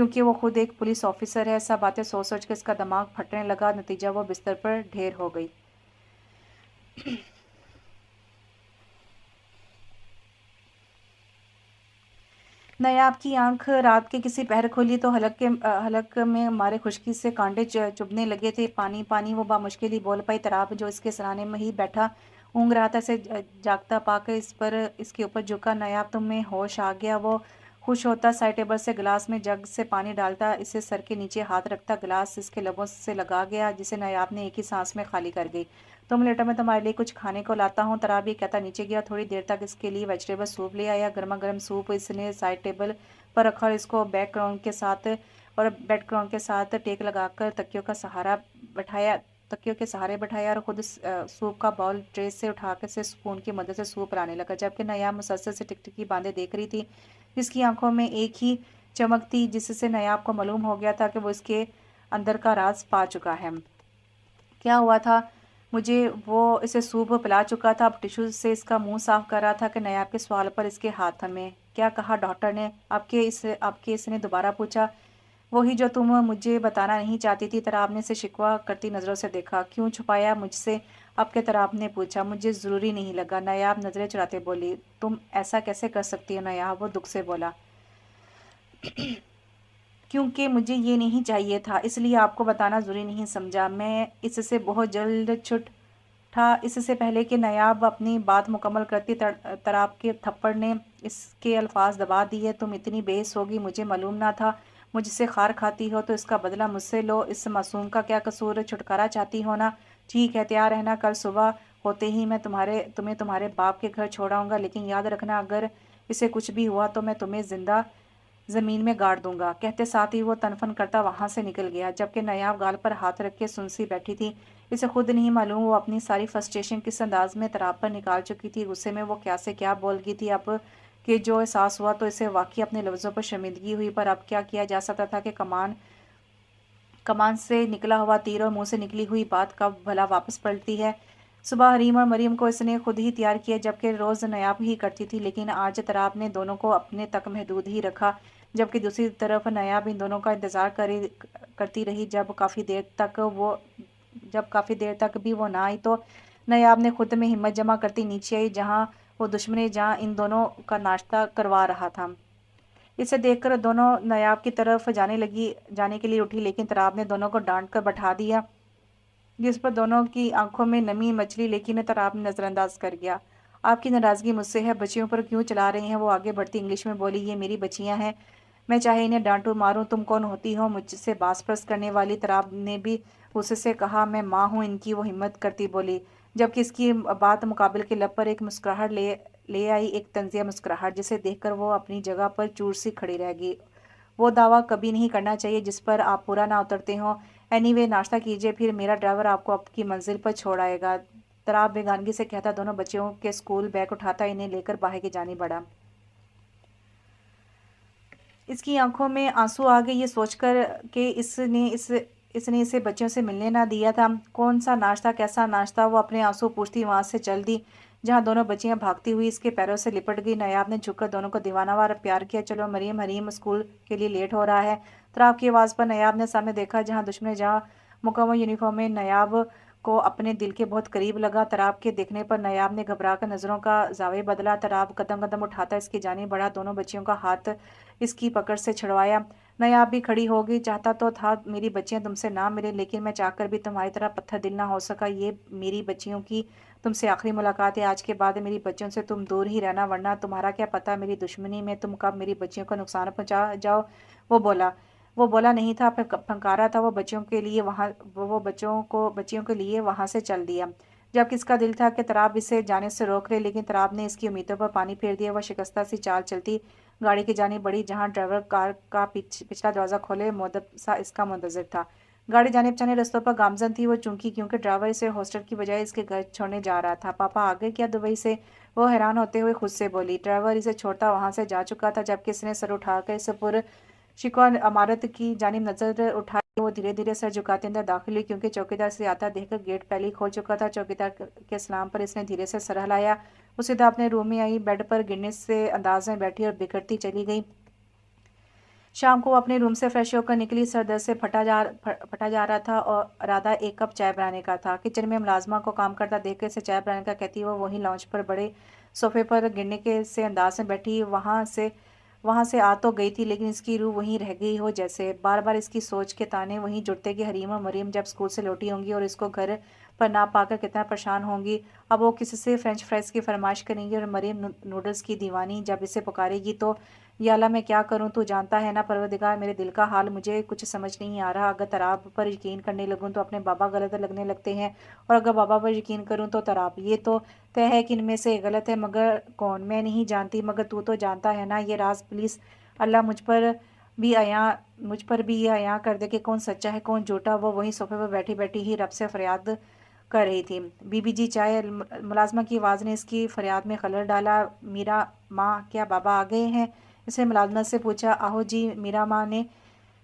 کیونکہ وہ خود ایک پولیس آفیسر ہے۔ سب باتیں سوچ سوچ کے اس کا دماغ پھٹنے لگا، نتیجہ وہ بستر پر ڈھیر ہو گئی۔ نیاب کی آنکھ رات کے کسی پہر کھلی تو حلق میں مارے خشکی سے کانٹے چبھنے لگے تھے۔ پانی پانی، وہ بامشکل ہی بول پائی۔ تراب جو اس کے سرانے میں ہی بیٹھا اونگ رہا تھا، اسے جاگتا پا کر اس کے اوپر جھکا۔ نیاب تمہیں ہوش آ گیا؟ وہ خوش ہوتا، سائڈ ٹیبل سے گلاس میں جگ سے پانی ڈالتا، اسے سر کے نیچے ہاتھ رکھتا۔ گلاس اس کے لبوں سے لگا گیا، جسے نیاب نے ایک ہی سانس میں خالی کر گئی۔ تم لیٹو، میں تمہارے لیے کچھ کھانے کو لاتا ہوں۔ تراب یہ کہتا نیچے گیا، تھوڑی دیر تک اس کے لیے ویجیٹیبل سوپ لے آیا۔ گرما گرم سوپ اس نے سائڈ ٹیبل پر رکھا اور اس کو بیڈ کراؤن کے ساتھ ٹیک لگا کر تکیوں کے سہارے بٹھایا اور خود سوپ کا باؤل ٹرے سے اٹھا کر سے سپون کی مدد سے سوپ پلانے لگا، جبکہ نیاب مسلسل سے ٹکٹکی باندھے دیکھ رہی تھی۔ اس کی آنکھوں میں ایک ہی چمک تھی، جس سے نیاب کو معلوم ہو گیا تھا کہ وہ اس کے اندر کا راز پا چکا ہے۔ کیا ہوا تھا مجھے؟ وہ اسے سوپ پلا چکا تھا، اب ٹشو سے اس کا منہ صاف کر رہا تھا کہ نیاب کے سوال پر اس کے ہاتھ تھمے۔ کیا کہا ڈاکٹر نے؟ اب کے اس نے دوبارہ پوچھا۔ وہی جو تم مجھے بتانا نہیں چاہتی تھی۔ تراب نے اسے شکوہ کرتی نظروں سے دیکھا۔ کیوں چھپایا مجھ سے؟ اب کے تراب نے پوچھا۔ مجھے ضروری نہیں لگا، نیاب نظریں چراتے بولی۔ تم ایسا کیسے کر سکتی ہو نیاب؟ وہ دکھ سے بولا۔ کیونکہ مجھے یہ نہیں چاہیے تھا، اس لیے آپ کو بتانا ضروری نہیں سمجھا۔ میں اس سے بہت جلد چھٹا۔ اس سے پہلے کہ نیاب اپنی بات مکمل کرتی، تراب کے تھپڑ نے اس کے الفاظ دبا دیے۔ تم اتنی بے حس ہوگی، مجھے معلوم نہ تھا۔ مجھ سے خار کھاتی ہو تو اس کا بدلہ مجھ سے لو۔ اس معصوم کا کیا قصور؟ چھٹکارا چاہتی ہو نا؟ ٹھیک ہے، تیار رہنا، کل صبح ہوتے ہی میں تمہیں تمہارے باپ کے گھر چھوڑ آؤں گا، لیکن یاد رکھنا اگر اسے کچھ بھی ہوا تو میں تمہیں زندہ زمین میں گاڑ دوں گا۔ کہتے ساتھ ہی وہ تنفن کرتا وہاں سے نکل گیا، جبکہ نیاب گال پر ہاتھ رکھ کے سنسی بیٹھی تھی۔ اسے خود نہیں معلوم وہ اپنی ساری فرسٹریشن کس انداز میں تراب پر نکال چکی تھی۔ غصے میں وہ کیا سے کیا بول گئی تھی۔ اب کہ جو احساس ہوا تو اسے واقعی اپنے لفظوں پر شرمندگی ہوئی، پر اب کیا کیا جا سکتا تھا کہ کمان سے نکلا ہوا تیر اور منہ سے نکلی ہوئی بات کب بھلا واپس پلٹتی ہے۔ صبح حریم اور مریم کو اس نے خود ہی تیار کیا، جبکہ روز نیاب ہی کرتی تھی، لیکن آج تراب نے دونوں کو اپنے تک محدود ہی رکھا، جبکہ دوسری طرف نیاب ان دونوں کا انتظار کرتی رہی۔ جب کافی دیر تک بھی وہ نہ آئی تو نیاب نے خود میں ہمت جمع کرتی نیچے آئی، جہاں وہ دشمن جہاں ان دونوں کا ناشتہ کروا رہا تھا۔ اسے دیکھ کر دونوں نیاب کی طرف جانے کے لیے اٹھی، لیکن تراب نے دونوں کو ڈانٹ کر بٹھا دیا، جس پر دونوں کی آنکھوں میں نمی مچلی، لیکن تراب نے نظر انداز کر گیا۔ آپ کی ناراضگی مجھ سے ہے، بچیوں پر کیوں چلا رہی ہیں؟ وہ آگے بڑھتی انگلش میں بولی۔ یہ میری بچیاں ہیں، میں چاہے انہیں ڈانٹوں ماروں۔ تم کون ہوتی ہو مجھ سے باس پرس کرنے والی؟ تراب نے بھی غصے سے کہا۔ میں ماں ہوں ان کی، وہ ہمت کرتی بولی، جبکہ اس کی بات مقابل کے لب پر ایک مسکراہٹ لے آئی، ایک طنزیہ مسکراہٹ، جسے دیکھ کر وہ اپنی جگہ پر چور سی کھڑی رہ گئی۔ وہ دعویٰ کبھی نہیں کرنا چاہیے جس پر آپ پورا نہ اترتے ہوں۔ اینی وے ناشتہ کیجیے، پھر میرا ڈرائیور آپ کو آپ کی منزل پر چھوڑ آئے گا، تراب بیگانگی سے کہتا دونوں بچیوں کے اسکول بیگ اٹھاتا انہیں لے کر باہر کی جانب بڑھا۔ اس کی آنکھوں میں آنسو آ گئے یہ سوچ کر کہ اس نے اسے بچیوں سے ملنے نہ دیا تھا۔ کون سا ناشتہ؟ کیسا ناشتہ؟ وہ اپنے آنسو پوچھتی وہاں سے چل دی، جہاں دونوں بچیاں بھاگتی ہوئی اس کے پیروں سے لپٹ گئی۔ نیاب نے جھک کر دونوں کو دیوانہ وار پیار کیا۔ چلو مریم، حریم اسکول کے لیے لیٹ ہو رہا ہے۔ تراب کی آواز پر نیاب نے سامنے دیکھا، جہاں دشمن جہاں مکمل یونیفارم میں نیاب کو اپنے دل کے بہت قریب لگا۔ تراب کے دیکھنے پر نیاب نے گھبرا کر نظروں کا زاویہ بدلا۔ تراب قدم اٹھاتا اس کی جانب بڑھا، دونوں بچیوں کا ہاتھ اس کی پکڑ سے چھڑوایا۔ نیاب بھی کھڑی ہو گئی۔ چاہتا تو تھا میری بچیاں تم سے نہ ملیں، لیکن میں چاہ کر بھی تمہاری طرح پتھر دل نہ ہو سکا۔ یہ میری بچیوں کی تم سے آخری ملاقات ہے، آج کے بعد میری بچیوں سے تم دور ہی رہنا، ورنہ تمہارا کیا پتہ میری دشمنی میں تم کب میری بچیوں کو نقصان پہنچا جاؤ۔ وہ بولا نہیں تھا، پھنکارا تھا۔ وہ بچیوں کے لیے وہاں سے چل دیا، جبکہ اس کا دل تھا کہ تراب اسے جانے سے روک لے، لیکن تراب نے اس کی امیدوں پر پانی پھیر دیا۔ وہ شکستہ سی چال چلتی گاڑی کی جانب بڑھی، جہاں ڈرائیور کار کا پچھلا دروازہ کھولے مؤدب سا اس کا منتظر تھا۔ گاڑی جانب چلنے رستوں پر گامزن تھی وہ، کیونکہ ڈرائیور اسے ہاسٹل کی بجائے اس کے گھر چھوڑنے جا رہا تھا۔ پاپا آ گئے کیا دبئی سے؟ وہ حیران ہوتے ہوئے خود سے بولی۔ ڈرائیور اسے چھوڑتا وہاں سے جا چکا تھا، جبکہ اس نے سر اٹھا کر اس پر شکوہ عمارت کی جانب نظر اٹھائی۔ وہ دھیرے دھیرے سر جھکاتے اندر داخل ہوئی، کیونکہ چوکیدار سے آتا دیکھ کر گیٹ پہلے ہی کھول چکا تھا۔ چوکیدار کے سلام پر اس نے دھیرے سے سر ہلایا۔ وہ سیدھا اپنے روم میں آئی، بیڈ پر گرنے سے انداز میں بیٹھی اور بکھرتی چلی گئی۔ شام کو وہ اپنے روم سے فریش ہو کر نکلی، سر درد سے پھٹا جا رہا تھا اور ارادہ ایک کپ چائے بنانے کا تھا۔ کچن میں ملازمہ کو کام کرتا دیکھ کر اسے چائے بنانے کا کہتی وہ وہیں لاؤنج پر بڑے صوفے پر گرنے کے سے انداز میں بیٹھی وہاں سے آ تو گئی تھی، لیکن اس کی روح وہیں رہ گئی ہو جیسے۔ بار بار اس کی سوچ کے تانے وہیں جڑتے کہ حریم اور مریم جب اسکول سے لوٹی ہوں گی اور اس کو گھر پر نہ پا کر کتنا پریشان ہوں گی۔ اب وہ کسی سے فرینچ فرائز کی فرمائش کریں گی اور مریم نوڈلز کی دیوانی جب اسے پکارے گی تو یا اللہ میں کیا کروں، تو جانتا ہے نا پروردگار میرے دل کا حال، مجھے کچھ سمجھ نہیں آ رہا۔ اگر تراب پر یقین کرنے لگوں تو اپنے بابا غلط لگنے لگتے ہیں، اور اگر بابا پر یقین کروں تو تراب۔ یہ تو طے ہے کہ ان میں سے غلط ہے، مگر کون؟ میں نہیں جانتی، مگر تو جانتا ہے نا یہ راز۔ پلیز اللہ مجھ پر بھی یہ عیاں کر دے کہ کون سچا ہے کون جھوٹا۔ وہ وہیں صوفے پر بیٹھی بیٹھی ہی رب سے فریاد کر رہی تھی۔ بی بی جی چائے۔ ملازمہ کی آواز نے اس کی فریاد میں خلل ڈالا۔ میرا ماں، کیا بابا آ گئے ہیں؟ اس نے ملازمت سے پوچھا۔ آہو جی۔ میرا ماں نے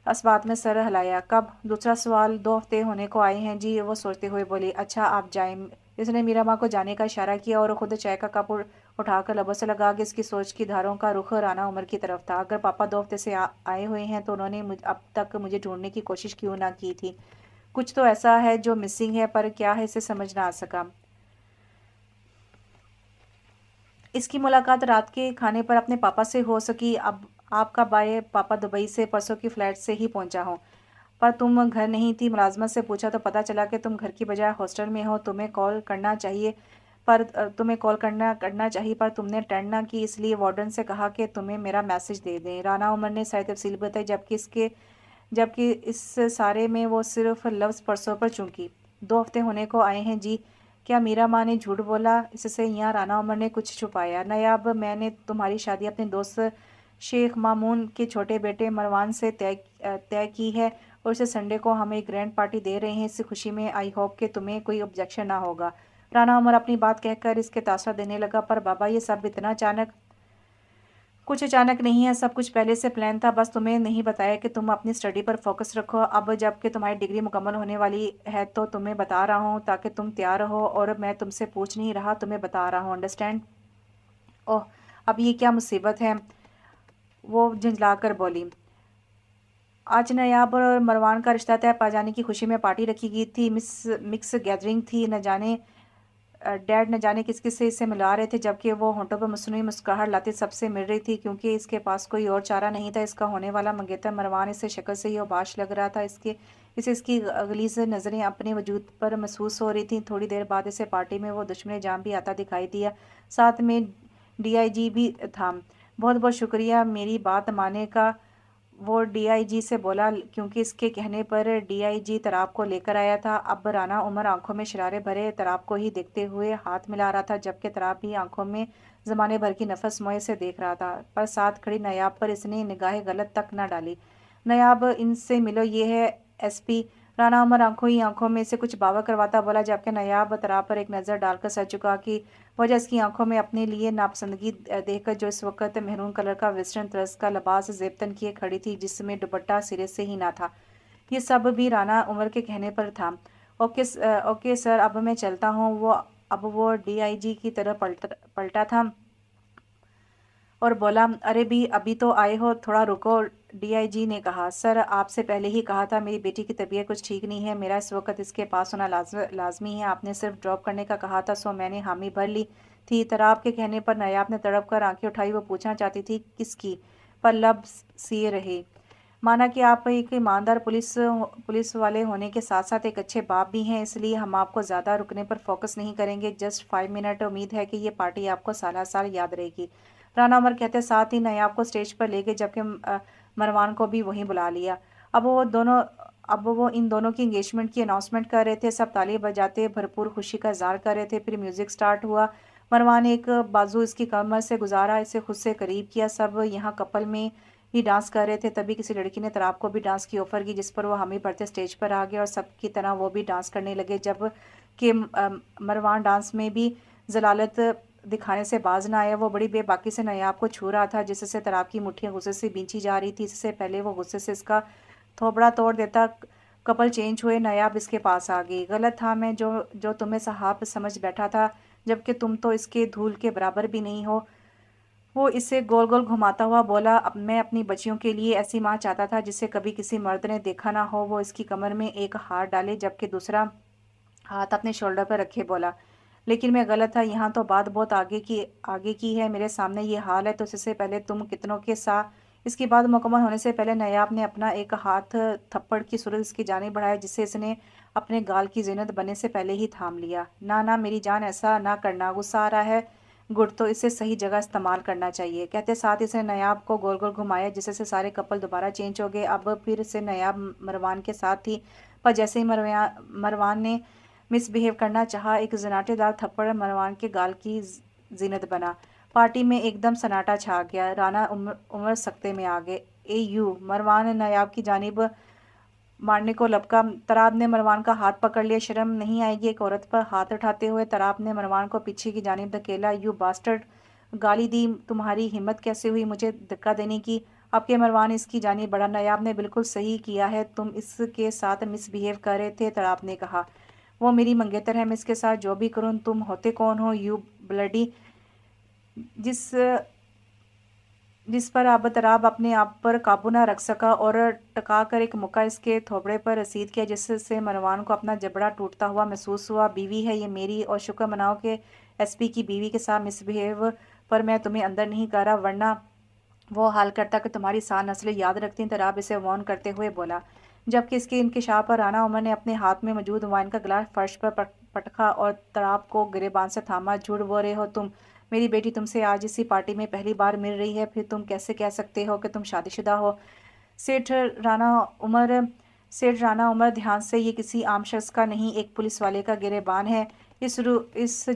اس بات میں سر ہلایا۔ کب؟ دوسرا سوال۔ 2 ہفتے ہونے کو آئے ہیں جی، وہ سوچتے ہوئے بولی۔ اچھا آپ جائیں۔ اس نے میرا ماں کو جانے کا اشارہ کیا اور خود چائے کا کپ اٹھا کر لبوں سے لگا کے اس کی سوچ کی دھاروں کا رخ رانا عمر کی طرف تھا۔ اگر پاپا 2 ہفتے سے آئے ہوئے ہیں تو انہوں نے اب تک مجھے ڈھونڈنے کی کوشش کیوں نہ کی تھی؟ کچھ تو ایسا ہے جو مسنگ ہے، پر کیا ہے اسے سمجھ نہ آ سکا۔ اس کی ملاقات رات کے کھانے پر اپنے پاپا سے ہو سکی۔ اب آپ کا بھائی پاپا دبئی سے پرسوں کی فلائٹ سے ہی پہنچا ہوں۔ پر تم گھر نہیں تھی؟ ملازمت سے پوچھا تو پتہ چلا کہ تم گھر کی بجائے ہاسٹل میں ہو۔ تمہیں کال کرنا چاہیے پر تم نے اٹینڈ نہ کی، اس لیے وارڈن سے کہا کہ تمہیں میرا میسج دے دیں۔ رانا عمر نے ساری تفصیل بتائی، جبکہ اس سارے میں وہ صرف لفظ پرسوں پر چونکی۔ 2 ہفتے ہونے کو آئے ہیں جی۔ کیا میرا ماں نے جھوٹ بولا؟ اس سے یہاں رانا عمر نے کچھ چھپایا؟ نایاب، میں نے تمہاری شادی اپنے دوست شیخ مامون کے چھوٹے بیٹے مروان سے طے کی ہے، اور اسے سنڈے کو ہم ایک گرینڈ پارٹی دے رہے ہیں اس خوشی میں۔ آئی ہوپ کہ تمہیں کوئی آبجیکشن نہ ہوگا۔ رانا عمر اپنی بات کہہ کر اس کے تاثر دینے لگا۔ پر بابا یہ سب اتنا اچانک؟ کچھ اچانک نہیں ہے، سب کچھ پہلے سے پلان تھا، بس تمہیں نہیں بتایا کہ تم اپنی اسٹڈی پر فوکس رکھو۔ اب جب کہ تمہاری ڈگری مکمل ہونے والی ہے تو تمہیں بتا رہا ہوں تاکہ تم تیار رہو، اور میں تم سے پوچھ نہیں رہا، تمہیں بتا رہا ہوں، انڈرسٹینڈ؟ اوہ، اب یہ کیا مصیبت ہے؟ وہ جھنجلا کر بولی۔ آج نایاب اور مروان کا رشتہ طے پا جانے کی خوشی میں پارٹی رکھی گئی تھی۔ مکس گیدرنگ تھی۔ ڈیڈ نہ جانے کس کس سے اسے ملا رہے تھے، جبکہ وہ ہونٹوں پر مصنوعی مسکراہٹ لاتے سب سے مل رہی تھی، کیونکہ اس کے پاس کوئی اور چارہ نہیں تھا۔ اس کا ہونے والا منگیتر مروان اسے شکل سے ہی اوباش لگ رہا تھا، اسے اس کی غلیظ نظریں اپنے وجود پر محسوس ہو رہی تھیں۔ تھوڑی دیر بعد اسے پارٹی میں وہ دشمن جان بھی آتا دکھائی دیا، ساتھ میں ڈی آئی جی بھی تھا۔ بہت بہت شکریہ میری بات ماننے کا، وہ ڈی آئی جی سے بولا، کیونکہ اس کے کہنے پر ڈی آئی جی تراب کو لے کر آیا تھا۔ اب رانا عمر آنکھوں میں شرارے بھرے تراب کو ہی دیکھتے ہوئے ہاتھ ملا رہا تھا، جبکہ تراب بھی آنکھوں میں زمانے بھر کی نفس موئے سے دیکھ رہا تھا، پر ساتھ کھڑی نایاب پر اس نے نگاہ غلط تک نہ ڈالی۔ نایاب، ان سے ملو، یہ ہے ایس پی۔ رانا عمر آنکھوں ہی آنکھوں میں سے کچھ باور کرواتا بولا، جبکہ نایاب تراب پر ایک نظر ڈال کر سر چکا کی وجہ اس کی آنکھوں میں اپنے لیے ناپسندگی دیکھ کر، جو اس وقت میرون کلر کا ویسٹرن طرز کا لباس زیبتن کیے کھڑی تھی، جس میں دوپٹہ سرے سے ہی نہ تھا۔ یہ سب بھی رانا عمر کے کہنے پر تھا۔ اوکے سر، اب میں چلتا ہوں۔ اب وہ ڈی آئی جی کی طرف پلٹا تھا اور بولا، ارے ابھی تو آئے ہو، تھوڑا رکو۔ ڈی آئی جی نے کہا، سر آپ سے پہلے ہی کہا تھا میری بیٹی کی طبیعت کچھ ٹھیک نہیں ہے، میرا اس وقت اس کے پاس ہونا لازمی ہے۔ آپ نے صرف ڈراپ کرنے کا کہا تھا، سو میں نے حامی بھر لی تھی۔ تراب کے کہنے پر نایاب نے تڑپ کر آنکھیں اٹھائی، وہ پوچھنا چاہتی تھی کس کی، پر لب سیے رہے۔ مانا کہ آپ ایک ایماندار پولیس والے ہونے کے ساتھ ساتھ ایک اچھے باپ بھی ہیں، اس لیے ہم آپ کو زیادہ رکنے پر فوکس نہیں کریں گے، جسٹ 5 منٹ۔ امید ہے کہ یہ پارٹی آپ کو سالہ سال یاد رہے گی۔ رانا عمر کہتے ساتھ ہی نایاب کو سٹیج پر لے گئے، جبکہ مروان کو بھی وہیں بلا لیا۔ اب وہ ان دونوں کی انگیجمنٹ کی اناؤنسمنٹ کر رہے تھے، سب تالی بجاتے بھرپور خوشی کا اظہار کر رہے تھے۔ پھر میوزک سٹارٹ ہوا۔ مروان نے ایک بازو اس کی کمر سے گزارا، اسے خود سے قریب کیا۔ سب یہاں کپل میں ہی ڈانس کر رہے تھے، تبھی کسی لڑکی نے تراب کو بھی ڈانس کی آفر کی، جس پر وہ حامی بھرتے سٹیج پر آ گیا، اور سب کی طرح وہ بھی ڈانس کرنے لگے، جب کہ مروان ڈانس میں بھی ذلالت دکھانے سے باز نہ آیا۔ وہ بڑی بے باکی سے نایاب کو چھو رہا تھا، جس سے تراب کی مٹھیاں غصے سے بھینچی جا رہی تھی۔ اس سے پہلے وہ غصے سے اس کا تھوبڑا توڑ دیتا۔ کپل چینج ہوئے، نایاب اس کے پاس آ گئی۔ غلط تھا میں جو تمہیں صاحب سمجھ بیٹھا تھا، جبکہ تم تو اس کے دھول کے برابر بھی نہیں ہو۔ وہ اسے گول گول گھماتا ہوا بولا، میں اپنی بچیوں کے لیے ایسی ماں چاہتا تھا جسے کبھی کسی مرد نے دیکھا نہ ہو۔ وہ اس کی کمر میں ایک ہاتھ ڈالے جبکہ دوسرا ہاتھ اپنے شولڈر پر رکھے بولا، لیکن میں غلط تھا، یہاں تو بات بہت آگے کی ہے، میرے سامنے یہ حال ہے تو اس سے پہلے تم کتنوں کے اس کی بات مکمل ہونے سے پہلے نیاب نے اپنا ایک ہاتھ تھپڑ کی صورت اس کی جانب بڑھایا جسے اس نے اپنے گال کی زینت بننے سے پہلے ہی تھام لیا۔ نہ میری جان، ایسا نہ کرنا، غصہ آ رہا ہے گٹ تو اسے صحیح جگہ استعمال کرنا چاہیے، کہتے ساتھ اس نے نیاب کو گول گول گھمایا جس سے سارے کپل دوبارہ چینج ہو گئے۔ اب پھر سے نیاب مروان کے ساتھ تھی، پر جیسے ہی مروان نے مس بہیو کرنا چاہا، ایک زناٹے دار تھپڑ مروان کے گال کی زینت بنا۔ پارٹی میں ایک دم سناٹا چھا گیا، رانا عمر سکتے میں آ گئے۔ اے یو، مروان نیاب کی جانب مارنے کو لپکا۔ تراب نے مروان کا ہاتھ پکڑ لیا۔ شرم نہیں آئے گی ایک عورت پر ہاتھ اٹھاتے ہوئے؟ تراب نے مروان کو پیچھے کی جانب دھکیلا۔ یو باسٹرڈ، گالی دی، تمہاری ہمت کیسے ہوئی مجھے دھکا دینے کی؟ اب کہ مروان اس کی جانب بڑھا، نیاب نے بالکل صحیح کیا ہے، تم اس کے ساتھ مس بہیو کر رہے تھے، تراب نے کہا۔ وہ میری منگیتر ہے، میں اس کے ساتھ جو بھی کروں۔ تم ہوتے کون ہو؟ یو بلڈی، جس پر اب تراب اپنے آپ پر قابو نہ رکھ سکا اور ٹکا کر ایک مکہ اس کے تھوبڑے پر رسید کیا جس سے مروان کو اپنا جبڑا ٹوٹتا ہوا محسوس ہوا۔ بیوی ہے یہ میری، اور شکر مناؤ کہ ایس پی کی بیوی کے ساتھ مس بہیو پر میں تمہیں اندر نہیں کر رہا، ورنہ وہ حال کرتا کہ تمہاری سات نسلیں یاد رکھتی۔ تراب اسے وارن کرتے ہوئے بولا، جبکہ اس کے انکشاف پر رانا عمر نے اپنے ہاتھ میں موجود وائن کا گلاس فرش پر پٹکا اور تراب کو گریبان سے تھاما۔ جھوٹ بول رہے ہو تم، میری بیٹی تم سے آج اسی پارٹی میں پہلی بار مل رہی ہے، پھر تم کیسے کہہ سکتے ہو کہ تم شادی شدہ ہو؟ سیٹھ رانا عمر دھیان سے، یہ کسی عام شخص کا نہیں، ایک پولیس والے کا گریبان ہے، اس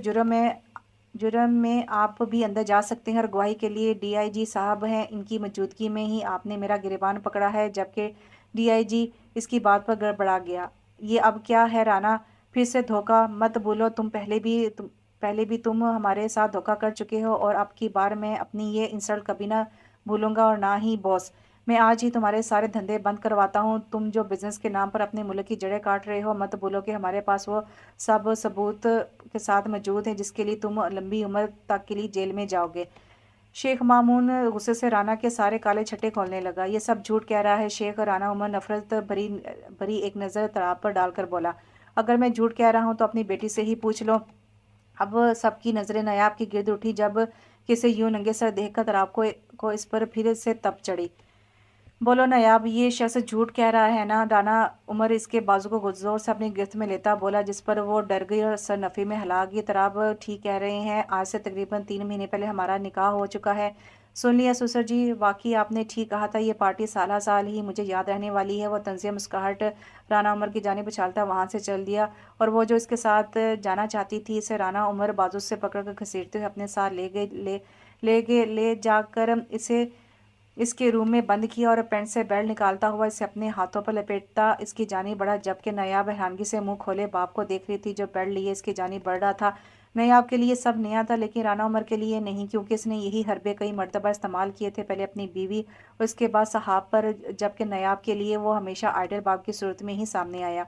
جرم میں آپ بھی اندر جا سکتے ہیں، اور گواہی کے لیے ڈی آئی جی صاحب ہیں، ان کی موجودگی میں ہی آپ نے میرا گریبان پکڑا ہے۔ جبکہ ڈی آئی جی اس کی بات پر گڑبڑا گیا۔ یہ اب کیا ہے رانا؟ پھر سے دھوکہ مت بولو، پہلے بھی تم ہمارے ساتھ دھوکہ کر چکے ہو، اور اب کی بار میں اپنی یہ انسلٹ کبھی نہ بھولوں گا، اور نہ ہی باس، میں آج ہی تمہارے سارے دھندے بند کرواتا ہوں۔ تم جو بزنس کے نام پر اپنے ملک کی جڑیں کاٹ رہے ہو، مت بھولو کہ ہمارے پاس وہ سب ثبوت کے ساتھ موجود ہیں جس کے لیے تم لمبی عمر تک کے لیے جیل میں جاؤ گے۔ شیخ مامون غصے سے رانا کے سارے کالے چھٹے کھولنے لگا۔ یہ سب جھوٹ کہہ رہا ہے شیخ، رانا عمر نفرت بھری ایک نظر تراب پر ڈال کر بولا۔ اگر میں جھوٹ کہہ رہا ہوں تو اپنی بیٹی سے ہی پوچھ لو۔ اب سب کی نظریں نیاب کی گرد اٹھی، جب کسی یوں ننگے سر دیکھ کر تراب کو اس پر پھر سے تپ چڑھی۔ بولو نیاب، یہ شخص جھوٹ کہہ رہا ہے نا؟ رانا عمر اس کے بازو کو زور سے اپنی گرفت میں لیتا بولا، جس پر وہ ڈر گئی اور سر نفی میں ہلا گئی۔ تراب ٹھیک کہہ رہے ہیں، آج سے تقریباً 3 مہینے پہلے ہمارا نکاح ہو چکا ہے۔ سن لیا سسر جی، واقعی آپ نے ٹھیک کہا تھا، یہ پارٹی سالہ سال ہی مجھے یاد رہنے والی ہے۔ وہ طنزیہ مسکراہٹ رانا عمر کی جانب اچھالتا وہاں سے چل دیا، اور وہ جو اس کے ساتھ جانا چاہتی تھی اسے رانا عمر بازو سے پکڑ کر گھسیٹتے ہوئے اپنے ساتھ لے جا کر اس کے روم میں بند کیا، اور پینٹ سے بیلٹ نکالتا ہوا اسے اپنے ہاتھوں پر لپیٹتا اس کی جانب بڑھا، جبکہ نیاب حیرانگی سے منہ کھولے باپ کو دیکھ رہی تھی جو بیلٹ لیے اس کی جانب بڑھ رہا تھا۔ نیاب کے لیے سب نیا تھا، لیکن رانا عمر کے لیے نہیں، کیونکہ اس نے یہی حربے کئی مرتبہ استعمال کیے تھے، پہلے اپنی بیوی اور اس کے بعد صحاب پر، جبکہ نیاب کے لیے وہ ہمیشہ آئیڈل باپ کی صورت میں ہی سامنے آیا۔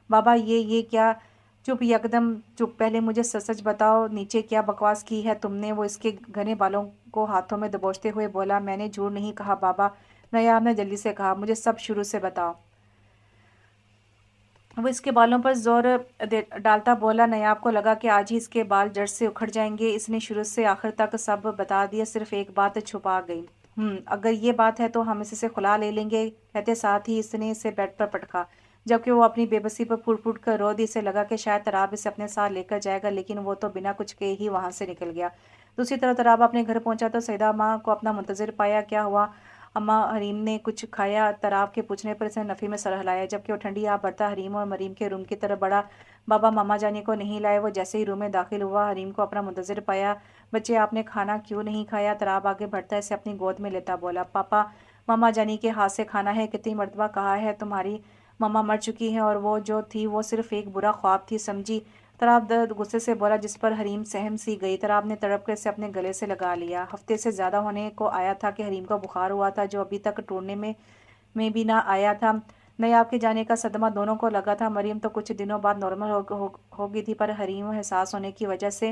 بابا یہ کیا؟ چپ، یکدم چپ، پہلے مجھے سچ بتاؤ، نیچے کیا بکواس کی ہے تم نے؟ وہ اس کے گھنے بالوں کو ہاتھوں میں دبوچتے ہوئے بولا۔ میں نے جھوٹ نہیں کہا بابا، نیاب نے جلدی سے کہا، مجھے سب شروع سے بتاؤ۔ وہ اس کے بالوں پر زور ڈالتا بولا۔ نیاب کو لگا کہ آج ہی اس کے بال جڑ سے اکھڑ جائیں گے، اس نے شروع سے آخر تک سب بتا دیا، صرف ایک بات چھپا گئی۔ اگر یہ بات ہے تو ہم اس سے خلا لے لیں گے، کہتے ساتھ ہی اس نے اسے بیڈ پر پٹکا، جبکہ وہ اپنی بے بسی پر پھوٹ پھوٹ کر رو دی۔ اسے لگا کہ شاید تراب اسے اپنے ساتھ لے کر جائے گا، لیکن وہ تو بنا کچھ کہے ہی وہاں سے نکل گیا۔ دوسری طرف تراب اپنے گھر پہنچا تو سیدہ ماں کو اپنا منتظر پایا۔ کیا ہوا اماں، حریم نے کچھ کھایا؟ تراب کے پوچھنے پر اس نے نفی میں سر ہلایا، جبکہ وہ ٹھنڈی آب بھرتا حریم اور مریم کے روم کی طرف بڑھا۔ بابا ماما جانی کو نہیں لائے؟ وہ جیسے ہی روم میں داخل ہوا حریم کو اپنا منتظر پایا۔ بچے، آپ نے کھانا کیوں نہیں کھایا؟ تراب آگے بڑھتا اسے اپنی گود میں لیتا بولا۔ پاپا، ماما جانی کے ہاتھ سے کھانا ہے، کتنی مرتبہ کہا ہے، تمہاری ماما مر چکی ہیں، اور وہ جو تھی وہ صرف ایک برا خواب تھی، سمجھی؟ تراب غصے سے بولا، جس پر حریم سہم سی گئی۔ تراب نے تڑپ کر اسے اپنے گلے سے لگا لیا۔ ہفتے سے زیادہ ہونے کو آیا تھا کہ حریم کو بخار ہوا تھا، جو ابھی تک ٹورنے میں بھی نہ آیا تھا۔ نیاب کے جانے کا صدمہ دونوں کو لگا تھا۔ مریم تو کچھ دنوں بعد نارمل ہو گئی تھی، پر حریم حساس ہونے کی وجہ سے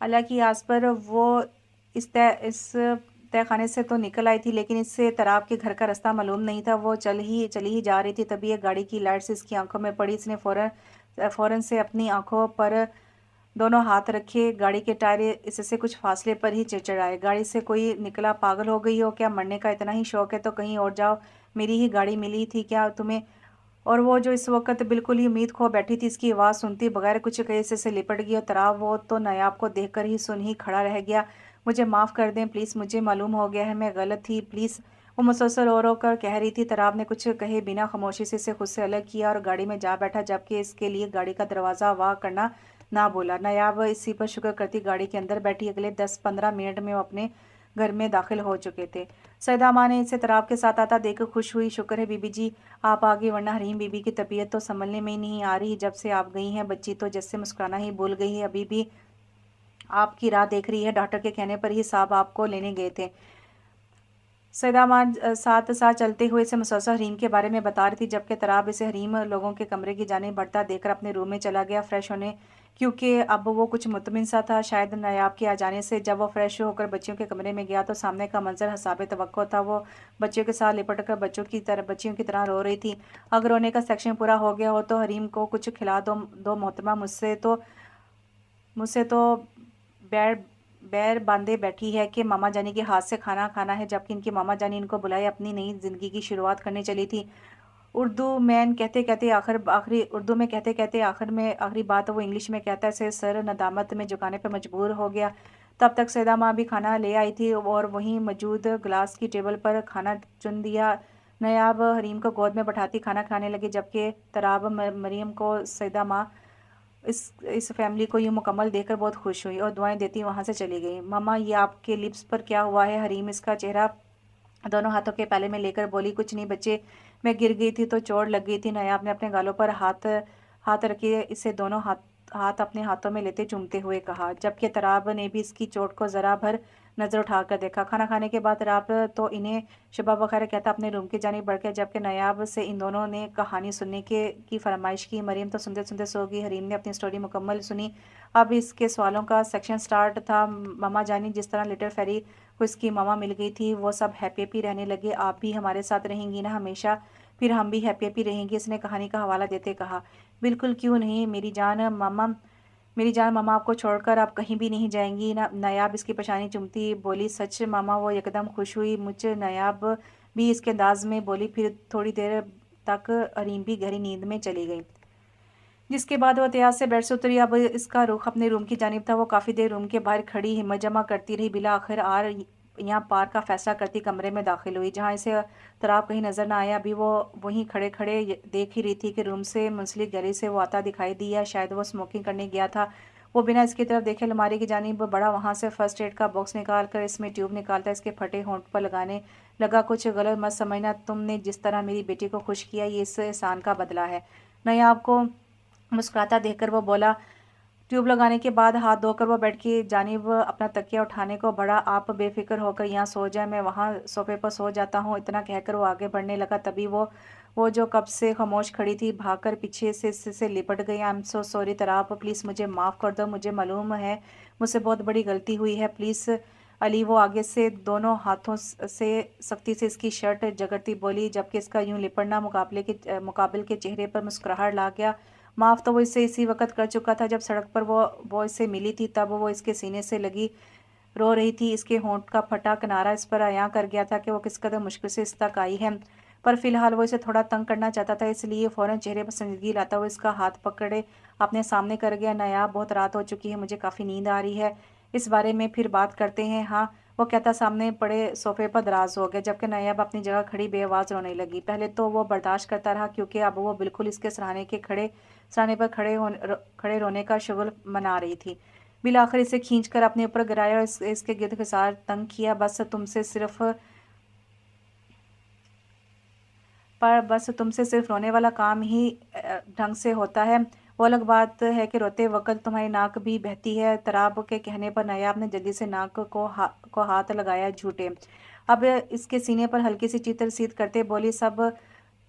اللہ کی آس پر وہ اس تہ خانے سے تو نکل آئی تھی، لیکن اس سے تراب کے گھر کا راستہ معلوم نہیں تھا۔ وہ چلی ہی جا رہی تھی، تبھی ایک گاڑی کی لائٹ سے اس کی آنکھوں میں پڑی۔ اس نے فوراً سے اپنی آنکھوں پر دونوں ہاتھ رکھے۔ گاڑی کے ٹائر اس سے کچھ فاصلے پر ہی چڑچڑائے۔ گاڑی سے کوئی نکلا، پاگل ہو گئی ہو کیا؟ مرنے کا اتنا ہی شوق ہے تو کہیں اور جاؤ، میری ہی گاڑی ملی تھی کیا تمہیں؟ اور وہ جو اس وقت بالکل ہی امید کھو بیٹھی تھی، اس کی آواز سنتی بغیر کچھ کہے سے لپٹ گئی، اور تراب وہ تو نایاب کو دیکھ کر ہی سن ہی کھڑا رہ گیا۔ مجھے معاف کر دیں پلیز، مجھے معلوم ہو گیا ہے میں غلط تھی، پلیز، وہ مسلسل رو کر کہہ رہی تھی۔ تراب نے کچھ کہے بنا خاموشی سے اسے خود سے الگ کیا اور گاڑی میں جا بیٹھا، جبکہ اس کے لیے گاڑی کا دروازہ وا کرنا نہ بولا۔ نایاب اسی پر شکر کرتی گاڑی کے اندر بیٹھی۔ اگلے 10-15 منٹ میں وہ اپنے گھر میں داخل ہو چکے تھے۔ سیدہ ماں نے اسے تراب کے ساتھ آتا دیکھ کر خوش ہوئی۔ شکر ہے بی بی جی آپ آگے، ورنہ حریم بی بی کی طبیعت تو سنبھلنے میں ہی نہیں آ رہی۔ جب سے آپ گئی ہیں بچی تو جیسے مسکرانا ہی بھول گئی ہے، ابھی بھی آپ کی راہ دیکھ رہی ہے، ڈاکٹر کے کہنے پر ہی صاحب آپ کو لینے گئے تھے۔ سیدہ ماں ساتھ ساتھ چلتے ہوئے اسے مسلسل حریم کے بارے میں بتا رہی تھی، جبکہ تراب اسے حریم لوگوں کے کمرے کی جانب بڑھتا دیکھ کر اپنے روم میں چلا گیا فریش ہونے، کیونکہ اب وہ کچھ مطمئن سا تھا شاید نایاب کے آ جانے سے۔ جب وہ فریش ہو کر بچیوں کے کمرے میں گیا تو سامنے کا منظر حساب توقع تھا۔ وہ بچیوں کے ساتھ لپٹ کر بچیوں کی طرح رو رہی تھی۔ اگر رونے کا سیکشن پورا ہو گیا ہو تو حریم کو کچھ کھلا دو محترمہ، مجھ سے تو بیر باندھے بیٹھی ہے کہ ماما جانی کے ہاتھ سے کھانا کھانا ہے، جبکہ ان کی ماما جانی ان کو بلائے اپنی نئی زندگی کی شروعات کرنے چلی تھی۔ اردو میں کہتے کہتے آخری بات وہ انگلش میں کہتا ہے، اسے سر ندامت میں جھکانے پر مجبور ہو گیا۔ تب تک سیدہ ماں بھی کھانا لے آئی تھی اور وہیں موجود گلاس کی ٹیبل پر کھانا چن دیا۔ نایاب حریم کو گود میں بٹھاتی کھانا کھانے لگے، جبکہ تراب مریم کو سیدہ ماں اس فیملی کو یہ مکمل دیکھ کر بہت خوش ہوئی اور دعائیں دیتی وہاں سے چلی گئی۔ ماما یہ آپ کے لپس پر کیا ہوا ہے؟ حریم اس کا چہرہ دونوں ہاتھوں کے پیالے میں لے کر بولی، کچھ نہیں بچے، میں گر گئی تھی تو چوٹ لگ گئی تھی۔ نایاب نے اپنے گالوں پر ہاتھ رکھے اسے دونوں ہاتھ اپنے ہاتھوں میں لیتے چومتے ہوئے کہا، جبکہ تراب نے بھی اس کی چوٹ کو ذرا بھر نظر اٹھا کر دیکھا۔ کھانا کھانے کے بعد تراب تو انہیں شبہ بخیر کہتا اپنے روم کی جانب بڑھ گیا، جبکہ نایاب سے ان دونوں نے کہانی سننے کی فرمائش کی۔ مریم تو سنتے سنتے سو گئی۔ حریم نے اپنی سٹوری مکمل سنی۔ اب اس کے سوالوں کا سیکشن سٹارٹ تھا۔ ماما جانی جس طرح لٹل فیری کو اس کی ماما مل گئی تھی، وہ سب ہیپی رہنے لگے۔ آپ بھی ہمارے ساتھ رہیں گی نا ہمیشہ؟ پھر ہم بھی ہیپی رہیں گے، اس نے کہانی کا حوالہ دیتے کہا۔ بالکل، کیوں نہیں میری جان ماما آپ کو چھوڑ کر آپ کہیں بھی نہیں جائیں گی۔ نایاب اس کی پیشانی چومتی بولی، سچ ماما؟ وہ یکدم خوش ہوئی۔ مجھ نایاب بھی اس کے انداز میں بولی۔ پھر تھوڑی دیر تک حریم بھی گہری نیند میں چلی گئی، جس کے بعد وہ احتیاط سے بیڈ سے اتری۔ اب اس کا رخ اپنے روم کی جانب تھا۔ وہ کافی دیر روم کے باہر کھڑی ہمت جمع کرتی رہی، بالآخر یہاں پار کا فیصلہ کرتی کمرے میں داخل ہوئی، جہاں اسے تراب کہیں نظر نہ آیا۔ ابھی وہ وہیں کھڑے دیکھ ہی رہی تھی کہ روم سے منسلک گیلری سے وہ آتا دکھائی دیا۔ شاید وہ اسموکنگ کرنے گیا تھا۔ وہ بنا اس کی طرف دیکھے الماری کی جانب بڑھا، وہاں سے فرسٹ ایڈ کا باکس نکال کر اس میں ٹیوب نکالتا اس کے پھٹے ہونٹ پر لگانے لگا۔ کچھ غلط مت سمجھنا، تم نے جس طرح میری بیٹی کو خوش کیا یہ اس احسان کا بدلہ ہے۔ نایاب کو مسکراتا دیکھ کر وہ بولا۔ ٹیوب لگانے کے بعد ہاتھ دھو کر وہ بیڈ کی جانب اپنا تکیہ اٹھانے کو بڑھا۔ آپ بے فکر ہو کر یہاں سو جائیں، میں وہاں صوفے پر سو جاتا ہوں، اتنا کہہ کر وہ آگے بڑھنے لگا۔ تبھی وہ جو کب سے خاموش کھڑی تھی بھاگ کر پیچھے سے لپٹ گئی۔ I am so sorry Turab, please مجھے معاف کر دو، مجھے معلوم ہے مجھ سے بہت بڑی غلطی ہوئی ہے، پلیز علی۔ وہ آگے سے دونوں ہاتھوں سے سختی سے اس کی شرٹ جگڑتی بولی، جبکہ اس کا یوں لپٹنا مقابل کے چہرے پر مسکراہٹ لا گیا۔ معاف تو وہ اس سے اسی وقت کر چکا تھا جب سڑک پر وہ اس سے ملی تھی، تب وہ اس کے سینے سے لگی رو رہی تھی۔ اس کے ہونٹ کا پھٹا کنارہ اس پر عیاں کر گیا تھا کہ وہ کس قدر مشکل سے اس تک آئی ہے، پر فی الحال وہ اسے تھوڑا تنگ کرنا چاہتا تھا، اس لیے فوراً چہرے پر سنجیدگی لاتا ہوا اس کا ہاتھ پکڑے اپنے سامنے کر گیا۔ نایاب، بہت رات ہو چکی ہے، مجھے کافی نیند آ رہی ہے، اس بارے میں پھر بات کرتے ہیں، ہاں؟ وہ کہتا سامنے پڑے صوفے پر دراز ہو گیا، جبکہ نایاب اپنی جگہ کھڑی بے آواز رونے لگی۔ پہلے تو وہ برداشت کرتا رہا، کیونکہ اب وہ بالکل اس کے سرانے پر کھڑے رونے کا شغل منا رہی تھی۔ بالآخر اسے کھینچ کر اپنے اوپر گرایا اور اس کے گرد گھسار تنگ کیا۔ بس تم سے صرف رونے والا کام ہی ڈھنگ سے ہوتا ہے، وہ الگ بات ہے کہ روتے وقت تمہاری ناک بھی بہتی ہے۔ تراب کے کہنے پر نایاب نے جلدی سے ناک کو ہاتھ لگایا۔ جھوٹے۔ اب اس کے سینے پر ہلکی سی چیخ ترسید کرتے بولی، سب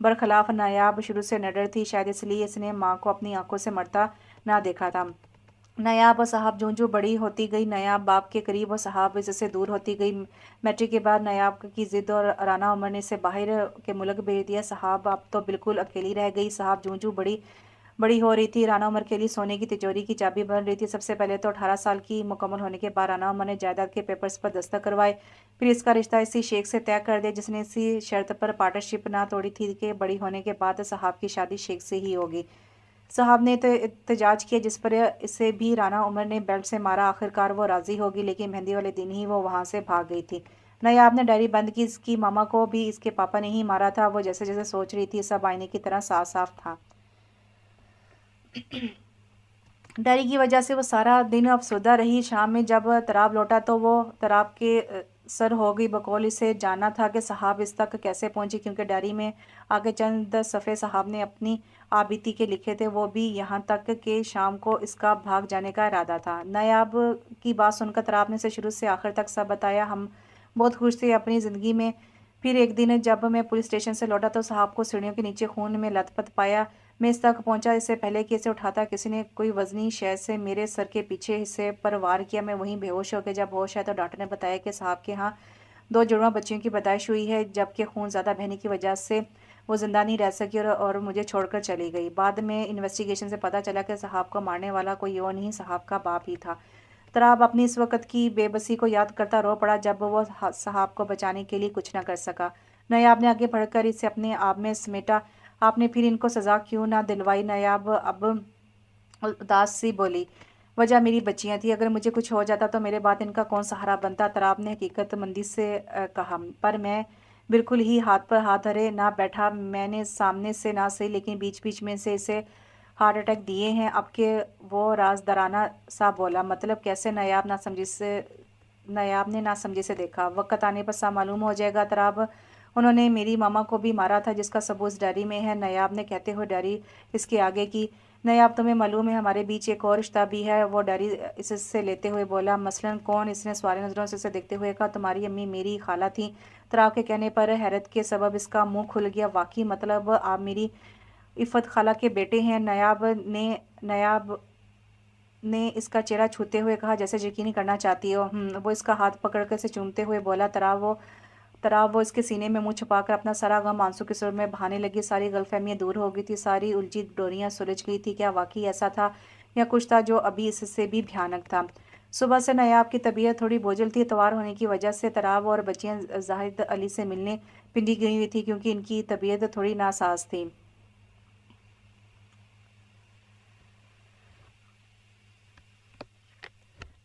برخلاف نایاب شروع سے نڈر تھی، شاید اس لیے اس نے ماں کو اپنی آنکھوں سے مرتا نہ دیکھا تھا۔ نایاب و صاحب جوں بڑی ہوتی گئی، نایاب باپ کے قریب و صاحب اس سے دور ہوتی گئی۔ میٹرک کے بعد نایاب کی ضد اور رانا عمر نے اسے باہر کے ملک بھیج دیا۔ صاحب اب تو بالکل اکیلی رہ گئی۔ صاحب جوں بڑی ہو رہی تھی، رانا عمر کے لیے سونے کی تجوری کی چابی بن رہی تھی۔ سب سے پہلے تو 18 سال کی مکمل ہونے کے بعد رانا عمر نے جائیداد کے پیپرز پر دستخط کروائے، پھر اس کا رشتہ اسی شیخ سے طے کر دیا جس نے اسی شرط پر پارٹنرشپ نہ توڑی تھی کہ بڑی ہونے کے بعد صاحب کی شادی شیخ سے ہی ہوگی۔ صاحب نے تو احتجاج کیا، جس پر اسے بھی رانا عمر نے بیلٹ سے مارا۔ آخرکار وہ راضی ہوگی، لیکن مہندی والے دن ہی وہ وہاں سے بھاگ گئی تھی۔ نایاب نے ڈائری بند کی، اس کی ماما کو بھی اس کے پاپا نے ہی مارا تھا۔ وہ جیسے جیسے سوچ رہی تھی سب آئینے کی طرح صاف صاف تھا۔ ڈائری کی وجہ سے وہ سارا دن افسردہ رہی۔ شام میں جب تراب لوٹا تو وہ تراب کے سر ہو گئی۔ بقول اسے جاننا تھا کہ صاحب اس تک کیسے پہنچی، کیونکہ ڈائری میں آگے چند صفحے صاحب نے اپنی آبیتی کے لکھے تھے، وہ بھی یہاں تک کہ شام کو اس کا بھاگ جانے کا ارادہ تھا۔ نایاب کی بات سن کر تراب نے اسے شروع سے آخر تک سب بتایا۔ ہم بہت خوش تھے اپنی زندگی میں۔ پھر ایک دن جب میں پولیس اسٹیشن سے لوٹا تو صاحب کو سیڑھیوں کے نیچے خون میں لت پت پایا۔ میں اس تک پہنچا اس سے پہلے کہ اسے اٹھاتا کسی نے کوئی وزنی شے سے میرے سر کے پیچھے حصے پر وار کیا۔ میں وہیں بے ہوش ہو گیا۔ جب ہوش ہے تو ڈاکٹر نے بتایا کہ صاحب کے ہاں 2 جڑواں بچیوں کی پیدائش ہوئی ہے، جبکہ خون زیادہ بہنے کی وجہ سے وہ زندہ نہیں رہ سکی اور مجھے چھوڑ کر چلی گئی۔ بعد میں انویسٹیگیشن سے پتہ چلا کہ صاحب کو مارنے والا کوئی اور نہیں، صاحب کا باپ ہی تھا۔ تراب اپنی اس وقت کی بے بسی کو یاد کرتا رو پڑا جب وہ صاحب کو بچانے کے لیے کچھ نہ کر سکا۔ نایاب نے آگے بڑھ کر اسے اپنے آپ میں سمیٹا۔ آپ نے پھر ان کو سزا کیوں نہ دلوائی؟ نایاب اب اداس سی بولی۔ وجہ میری بچیاں تھیں، اگر مجھے کچھ ہو جاتا تو میرے بعد ان کا کون سہارا بنتا؟ تراب نے حقیقت مندی سے کہا۔ پر میں بالکل ہی ہاتھ پر ہاتھ دھرے نہ بیٹھا۔ میں نے سامنے سے نہ صحیح لیکن بیچ بیچ میں سے اسے ہارٹ اٹیک دیے ہیں۔ اب کہ وہ رازدارانہ سا بولا۔ مطلب کیسے؟ نایاب نے نہ سمجھے سے دیکھا۔ وقت آنے پر سب معلوم ہو جائے گا تراب۔ انہوں نے میری ماما کو بھی مارا تھا، جس کا ثبوت ڈائری میں ہے۔ نایاب نے کہتے ہوئے ڈائری اس کے آگے کی۔ نایاب تمہیں معلوم ہے ہمارے بیچ ایک اور رشتہ بھی ہے؟ وہ ڈائری اس سے لیتے ہوئے بولا۔ مثلاً کون؟ اس نے سوال نظروں سے اسے دیکھتے ہوئے کہا۔ تمہاری امی میری خالہ تھیں۔ تراب کے کہنے پر حیرت کے سبب اس کا منہ کھل گیا۔ واقعی؟ مطلب آپ میری عفت خالہ کے بیٹے ہیں؟ نایاب نے اس کا چہرہ چھوتے ہوئے کہا جیسے یقین کرنا چاہتی ہو۔ وہ اس کا ہاتھ پکڑ کر اسے چومتے ہوئے بولا۔ تراب وہ اس کے سینے میں منہ چھپا کر اپنا سارا غم آنسو کے سر میں بہانے لگی۔ ساری غلط فہمیاں دور ہو گئی تھی، ساری الجھی ڈوریاں سلجھ گئی تھی۔ کیا واقعی ایسا تھا یا کچھ تھا جو ابھی اس سے بھی بھیانک تھا؟ صبح سے نایاب کی طبیعت تھوڑی بوجھل تھی۔ اتوار ہونے کی وجہ سے تراب اور بچیاں زاہد علی سے ملنے پنڈی گئی ہوئی تھی، کیونکہ ان کی طبیعت تھوڑی ناساز تھی۔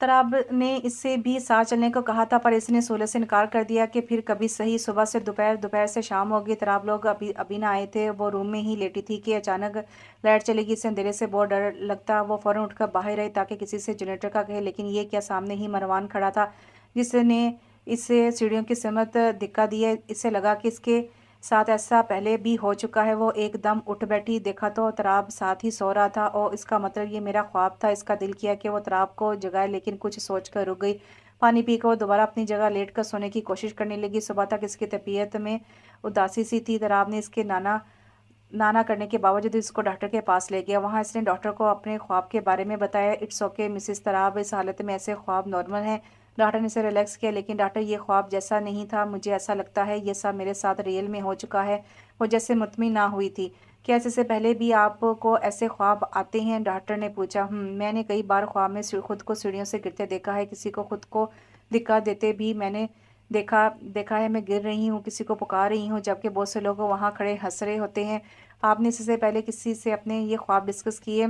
تراب نے اس سے بھی ساتھ چلنے کو کہا تھا، پر اس نے سہولت سے انکار کر دیا کہ پھر کبھی صحیح۔ صبح سے دوپہر، دوپہر سے شام ہو گئی۔ تراب لوگ ابھی نہ آئے تھے۔ وہ روم میں ہی لیٹی تھی کہ اچانک لائٹ چلے گی۔ اسے اندھیرے سے بہت ڈر لگتا۔ وہ فوراً اٹھ کر باہر آئی تاکہ کسی سے جنریٹر کا کہے، لیکن یہ کیا! سامنے ہی مروان کھڑا تھا جس نے اسے سیڑھیوں کی سمت دھکا دیا۔ اسے لگا کہ اس کے ساتھ ایسا پہلے بھی ہو چکا ہے۔ وہ ایک دم اٹھ بیٹھی۔ دیکھا تو تراب ساتھ ہی سو رہا تھا۔ اس کا مطلب یہ میرا خواب تھا۔ اس کا دل کیا کہ وہ تراب کو جگائے، لیکن کچھ سوچ کر رک گئی۔ پانی پی کر وہ دوبارہ اپنی جگہ لیٹ کر سونے کی کوشش کرنے لگی۔ صبح تک اس کی طبیعت میں اداسی سی تھی۔ تراب نے اس کے نانا کرنے کے باوجود اس کو ڈاکٹر کے پاس لے گیا۔ وہاں اس نے ڈاکٹر کو اپنے خواب کے بارے میں بتایا۔ اٹس اوکے مسز تراب، اس حالت میں ایسے خواب نارمل ہیں۔ ڈاکٹر نے اسے ریلیکس کیا۔ لیکن ڈاکٹر، یہ خواب جیسا نہیں تھا۔ مجھے ایسا لگتا ہے یہ سب میرے ساتھ ریئل میں ہو چکا ہے۔ وہ جیسے مطمئن نہ ہوئی تھی۔ کیا اس سے پہلے بھی آپ کو ایسے خواب آتے ہیں؟ ڈاکٹر نے پوچھا۔ میں نے کئی بار خواب میں خود کو سیڑھیوں سے گرتے دیکھا ہے۔ کسی کو خود کو دھکا دیتے بھی میں نے دیکھا ہے۔ میں گر رہی ہوں، کسی کو پکار رہی ہوں، جبکہ بہت سے لوگ وہاں کھڑے ہنس رہے ہوتے ہیں۔ آپ نے اس سے پہلے کسی سے اپنے یہ خواب ڈسکس کیے؟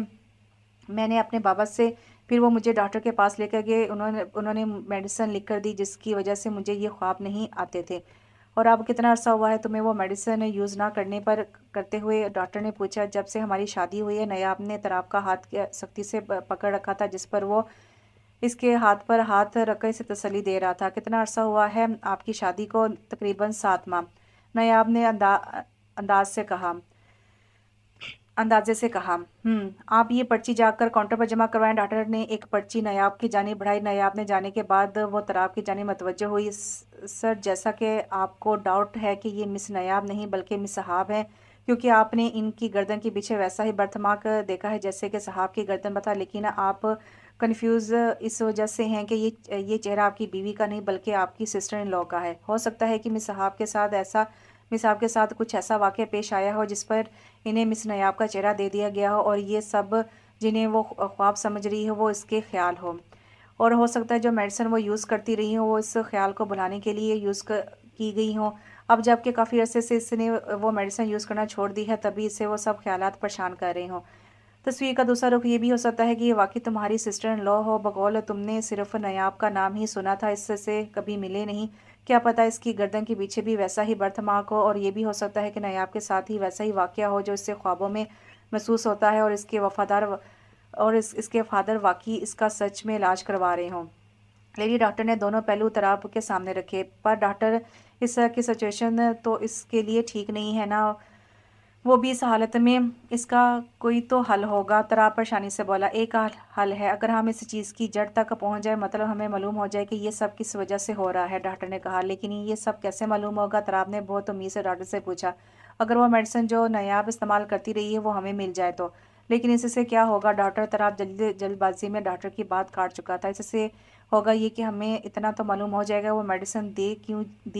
میں نے اپنے بابا سے۔ پھر وہ مجھے ڈاکٹر کے پاس لے کر گئے۔ انہوں نے میڈیسن لکھ کر دی جس کی وجہ سے مجھے یہ خواب نہیں آتے تھے۔ اور اب کتنا عرصہ ہوا ہے تمہیں وہ میڈیسن یوز نہ کرتے ہوئے؟ ڈاکٹر نے پوچھا۔ جب سے ہماری شادی ہوئی ہے۔ نایاب نے تراب کا ہاتھ سختی سے پکڑ رکھا تھا جس پر وہ اس کے ہاتھ پر ہاتھ رکھ کر اسے تسلی دے رہا تھا۔ کتنا عرصہ ہوا ہے آپ کی شادی کو؟ تقریباً 7 ماہ، نایاب نے اندازے سے کہا۔ آپ یہ پرچی جا کر کاؤنٹر پر جمع کروائیں۔ ڈاکٹر نے ایک پرچی نایاب کی جانب بڑھائی۔ نایاب نے جانے کے بعد وہ تراب کی جانب متوجہ ہوئی۔ سر، جیسا کہ آپ کو ڈاؤٹ ہے کہ یہ مس نایاب نہیں بلکہ مس صاحب ہیں، کیونکہ آپ نے ان کی گردن کے پیچھے ویسا ہی برتماک دیکھا ہے جیسے کہ صحاب کی گردن بتا، لیکن آپ کنفیوز اس وجہ سے ہیں کہ یہ چہرہ آپ کی بیوی کا نہیں بلکہ آپ کی سسٹر ان لا کا ہے۔ ہو سکتا ہے کہ مس صاحب کے ساتھ کچھ ایسا واقعہ پیش آیا ہو جس پر انہیں مس نیاب کا چہرہ دے دیا گیا ہو، اور یہ سب جنہیں وہ خواب سمجھ رہی ہے وہ اس کے خیال ہو، اور ہو سکتا ہے جو میڈیسن وہ یوز کرتی رہی ہوں وہ اس خیال کو بھلانے کے لیے یوز کی گئی ہوں۔ اب جب کہ کافی عرصے سے اس نے وہ میڈیسن یوز کرنا چھوڑ دی ہے، تبھی اسے وہ سب خیالات پریشان کر رہے ہوں۔ تصویر کا دوسرا رخ یہ بھی ہو سکتا ہے کہ یہ واقعی تمہاری سسٹر ان لا ہو، بقول تم نے صرف نیاب کا نام ہی سنا تھا، اس سے کبھی ملے نہیں، کیا پتہ اس کی گردن کے پیچھے بھی ویسا ہی برتماک ہو، اور یہ بھی ہو سکتا ہے کہ نیاب کے ساتھ ہی ویسا ہی واقعہ ہو جو اس سے خوابوں میں محسوس ہوتا ہے، اور اس کے فادر واقعی اس کا سچ میں علاج کروا رہے ہوں۔ لیڈی ڈاکٹر نے دونوں پہلو تراب کے سامنے رکھے۔ پر ڈاکٹر، اس طرح کی سچویشن تو اس کے لیے ٹھیک نہیں ہے نا، وہ بھی اس حالت میں، اس کا کوئی تو حل ہوگا۔ تراب پریشانی سے بولا، ایک حل ہے، اگر ہم اس چیز کی جڑ تک پہنچ جائے، مطلب ہمیں معلوم ہو جائے کہ یہ سب کس وجہ سے ہو رہا ہے، ڈاکٹر نے کہا۔ لیکن یہ سب کیسے معلوم ہوگا؟ تراب نے بہت امید سے ڈاکٹر سے پوچھا۔ اگر وہ میڈیسن جو نیاب استعمال کرتی رہی ہے وہ ہمیں مل جائے تو۔ لیکن اس سے کیا ہوگا ڈاکٹر؟ تراب جلد بازی میں ڈاکٹر کی بات کاٹ چکا تھا۔ اس سے ہوگا یہ کہ ہمیں اتنا تو معلوم ہو جائے گا وہ میڈیسن دی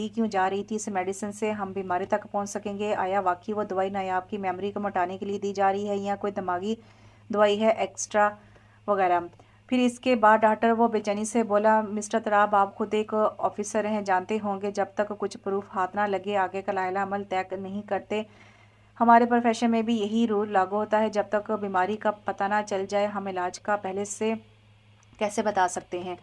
کیوں جا رہی تھی، اس میڈیسن سے ہم بیماری تک پہنچ سکیں گے، آیا واقعی وہ دوائی نیاب کی میموری کو مٹانے کے لیے دی جا رہی ہے یا کوئی دماغی دوائی ہے ایکسٹرا وغیرہ۔ پھر اس کے بعد ڈاکٹر وہ بے چینی سے بولا، مسٹر تراب آپ خود ایک آفیسر ہیں، جانتے ہوں گے جب تک کچھ پروف ہاتھ نہ لگے آگے کا لاحلہ عمل طے نہیں کرتے۔ ہمارے پروفیشن میں بھی یہی رول لاگو ہوتا ہے، جب تک بیماری کا پتہ نہ چل جائے ہم علاج کا پہلے سے کیسے بتا سکتے ہیں؟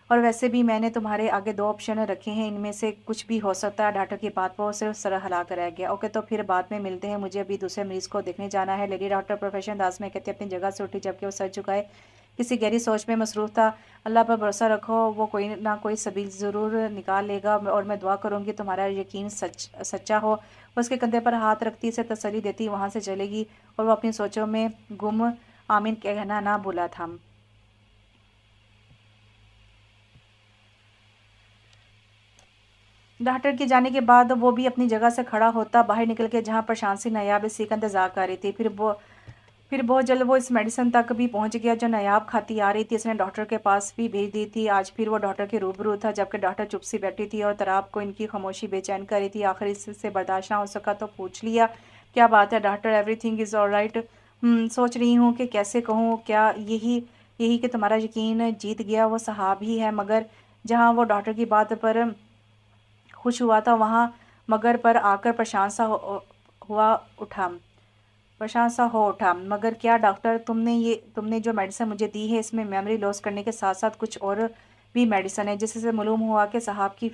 اور ویسے بھی میں نے تمہارے آگے 2 آپشن رکھے ہیں، ان میں سے کچھ بھی ہو سکتا ہے۔ ڈاکٹر کی بات پر صرف سر ہلا کر رہ گیا۔ اوکے، تو پھر بعد میں ملتے ہیں، مجھے ابھی دوسرے مریض کو دیکھنے جانا ہے۔ لیڈی ڈاکٹر پروفیشن انداز میں کہتے اپنی جگہ سے اٹھی جبکہ وہ سر جھکائے کسی گہری سوچ میں مصروف تھا۔ اللہ پر بھروسہ رکھو، وہ کوئی نہ کوئی سبیل ضرور نکال لے گا، اور میں دعا کروں گی تمہارا یقین سچا ہو۔ وہ اس کے کندھے پر ہاتھ رکھتی، اسے تسلی دیتی وہاں سے چلے گی، اور وہ اپنی سوچوں میں گم آمین کہنا نہ بھولا تھا۔ ڈاکٹر کے جانے کے بعد وہ بھی اپنی جگہ سے کھڑا ہوتا، باہر نکل کے جہاں پر شانسی نیاب اسی کا انتظار کر رہی تھی۔ پھر بہت جلد وہ اس میڈیسن تک بھی پہنچ گیا جو نیاب کھاتی آ رہی تھی، اس نے ڈاکٹر کے پاس بھی بھیج دی تھی۔ آج پھر وہ ڈاکٹر کے روبرو تھا، جبکہ ڈاکٹر چپ سی بیٹھی تھی اور تراب کو ان کی خاموشی بے چین کر رہی تھی۔ آخر اس سے برداشت نہ ہو سکا تو پوچھ لیا، کیا بات ہے doctor? Every thing is all right? سوچ رہی ہوں کہ کیسے کہوں، کیا یہی کہ تمہارا یقین جیت گیا وہ صحاب ہی ہے؟ مگر جہاں وہ ڈاکٹر کی بات پر خوش ہوا تھا وہاں مگر پر آ کر پریشان سا ہو اٹھا۔ مگر کیا ڈاکٹر؟ تم نے جو میڈیسن مجھے دی ہے اس میں میموری لاس کرنے کے ساتھ ساتھ کچھ اور بھی میڈیسن ہے، جس سے معلوم ہوا کہ صاحب کی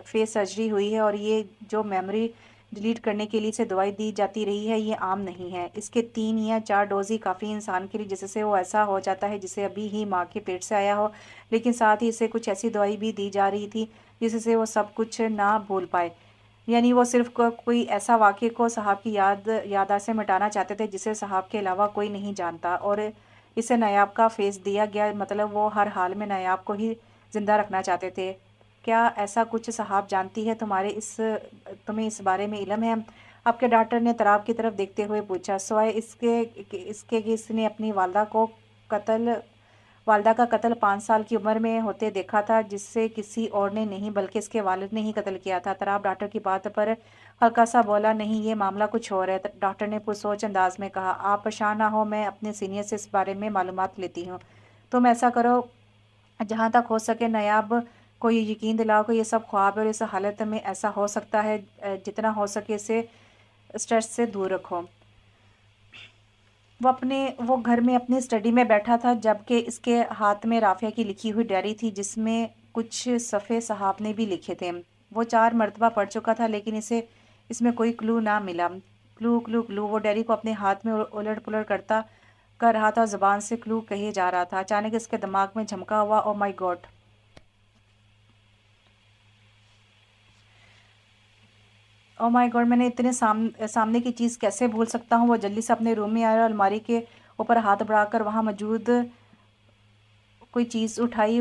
فیس سرجری ہوئی ہے، اور یہ جو میموری ڈیلیٹ کرنے کے لیے اسے دوائی دی جاتی رہی ہے یہ عام نہیں ہے، اس کے 3 یا 4 ڈوز ہی کافی انسان کے لیے جس سے وہ ایسا ہو جاتا ہے جسے ابھی ہی ماں کے پیٹ سے آیا ہو۔ لیکن ساتھ ہی اسے کچھ ایسی دوائی بھی دی جا رہی تھی جس سے وہ سب کچھ نہ بھول پائے، یعنی وہ صرف کوئی ایسا واقعے کو صاحب کی یادداشت سے مٹانا چاہتے تھے جسے صاحب کے علاوہ کوئی نہیں جانتا، اور اسے نیاب کا فیس دیا گیا، مطلب وہ ہر حال میں نیاب کو ہی زندہ رکھنا چاہتے تھے۔ کیا ایسا کچھ صاحب جانتی ہے؟ تمہیں اس بارے میں علم ہے؟ آپ کے ڈاکٹر نے تراب کی طرف دیکھتے ہوئے پوچھا، سوائے اس کے کہ اس نے اپنی والدہ کا قتل 5 سال کی عمر میں ہوتے دیکھا تھا، جس سے کسی اور نے نہیں بلکہ اس کے والد نے ہی قتل کیا تھا۔ تراب ڈاکٹر کی بات پر ہلکا سا بولا، نہیں یہ معاملہ کچھ اور ہے۔ ڈاکٹر نے پرسوچ انداز میں کہا، آپ پریشان نہ ہو، میں اپنے سینئر سے اس بارے میں معلومات لیتی ہوں۔ تم ایسا کرو، جہاں تک ہو سکے نیاب کو یہ یقین دلاؤ کہ یہ سب خواب ہے، اور اس حالت میں ایسا ہو سکتا ہے، جتنا ہو سکے اسے اسٹریس سے دور رکھو۔ وہ گھر میں اپنی اسٹڈی میں بیٹھا تھا جبکہ اس کے ہاتھ میں رافعہ کی لکھی ہوئی ڈائری تھی جس میں کچھ صفحے صاحب نے بھی لکھے تھے۔ وہ 4 مرتبہ پڑھ چکا تھا لیکن اس میں کوئی کلو نہ ملا۔ کلو وہ ڈائری کو اپنے ہاتھ میں الٹ پلٹ کر رہا تھا، زبان سے کلو کہے جا رہا تھا۔ اچانک اس کے دماغ میں جھمکا ہوا، او مائی گاڈ! او مائی گاڈ! میں نے اتنے سامنے کی چیز کیسے بھول سکتا ہوں؟ وہ جلدی سے اپنے روم میں آیا اور الماری کے اوپر ہاتھ بڑھا کر وہاں موجود کوئی چیز اٹھائی،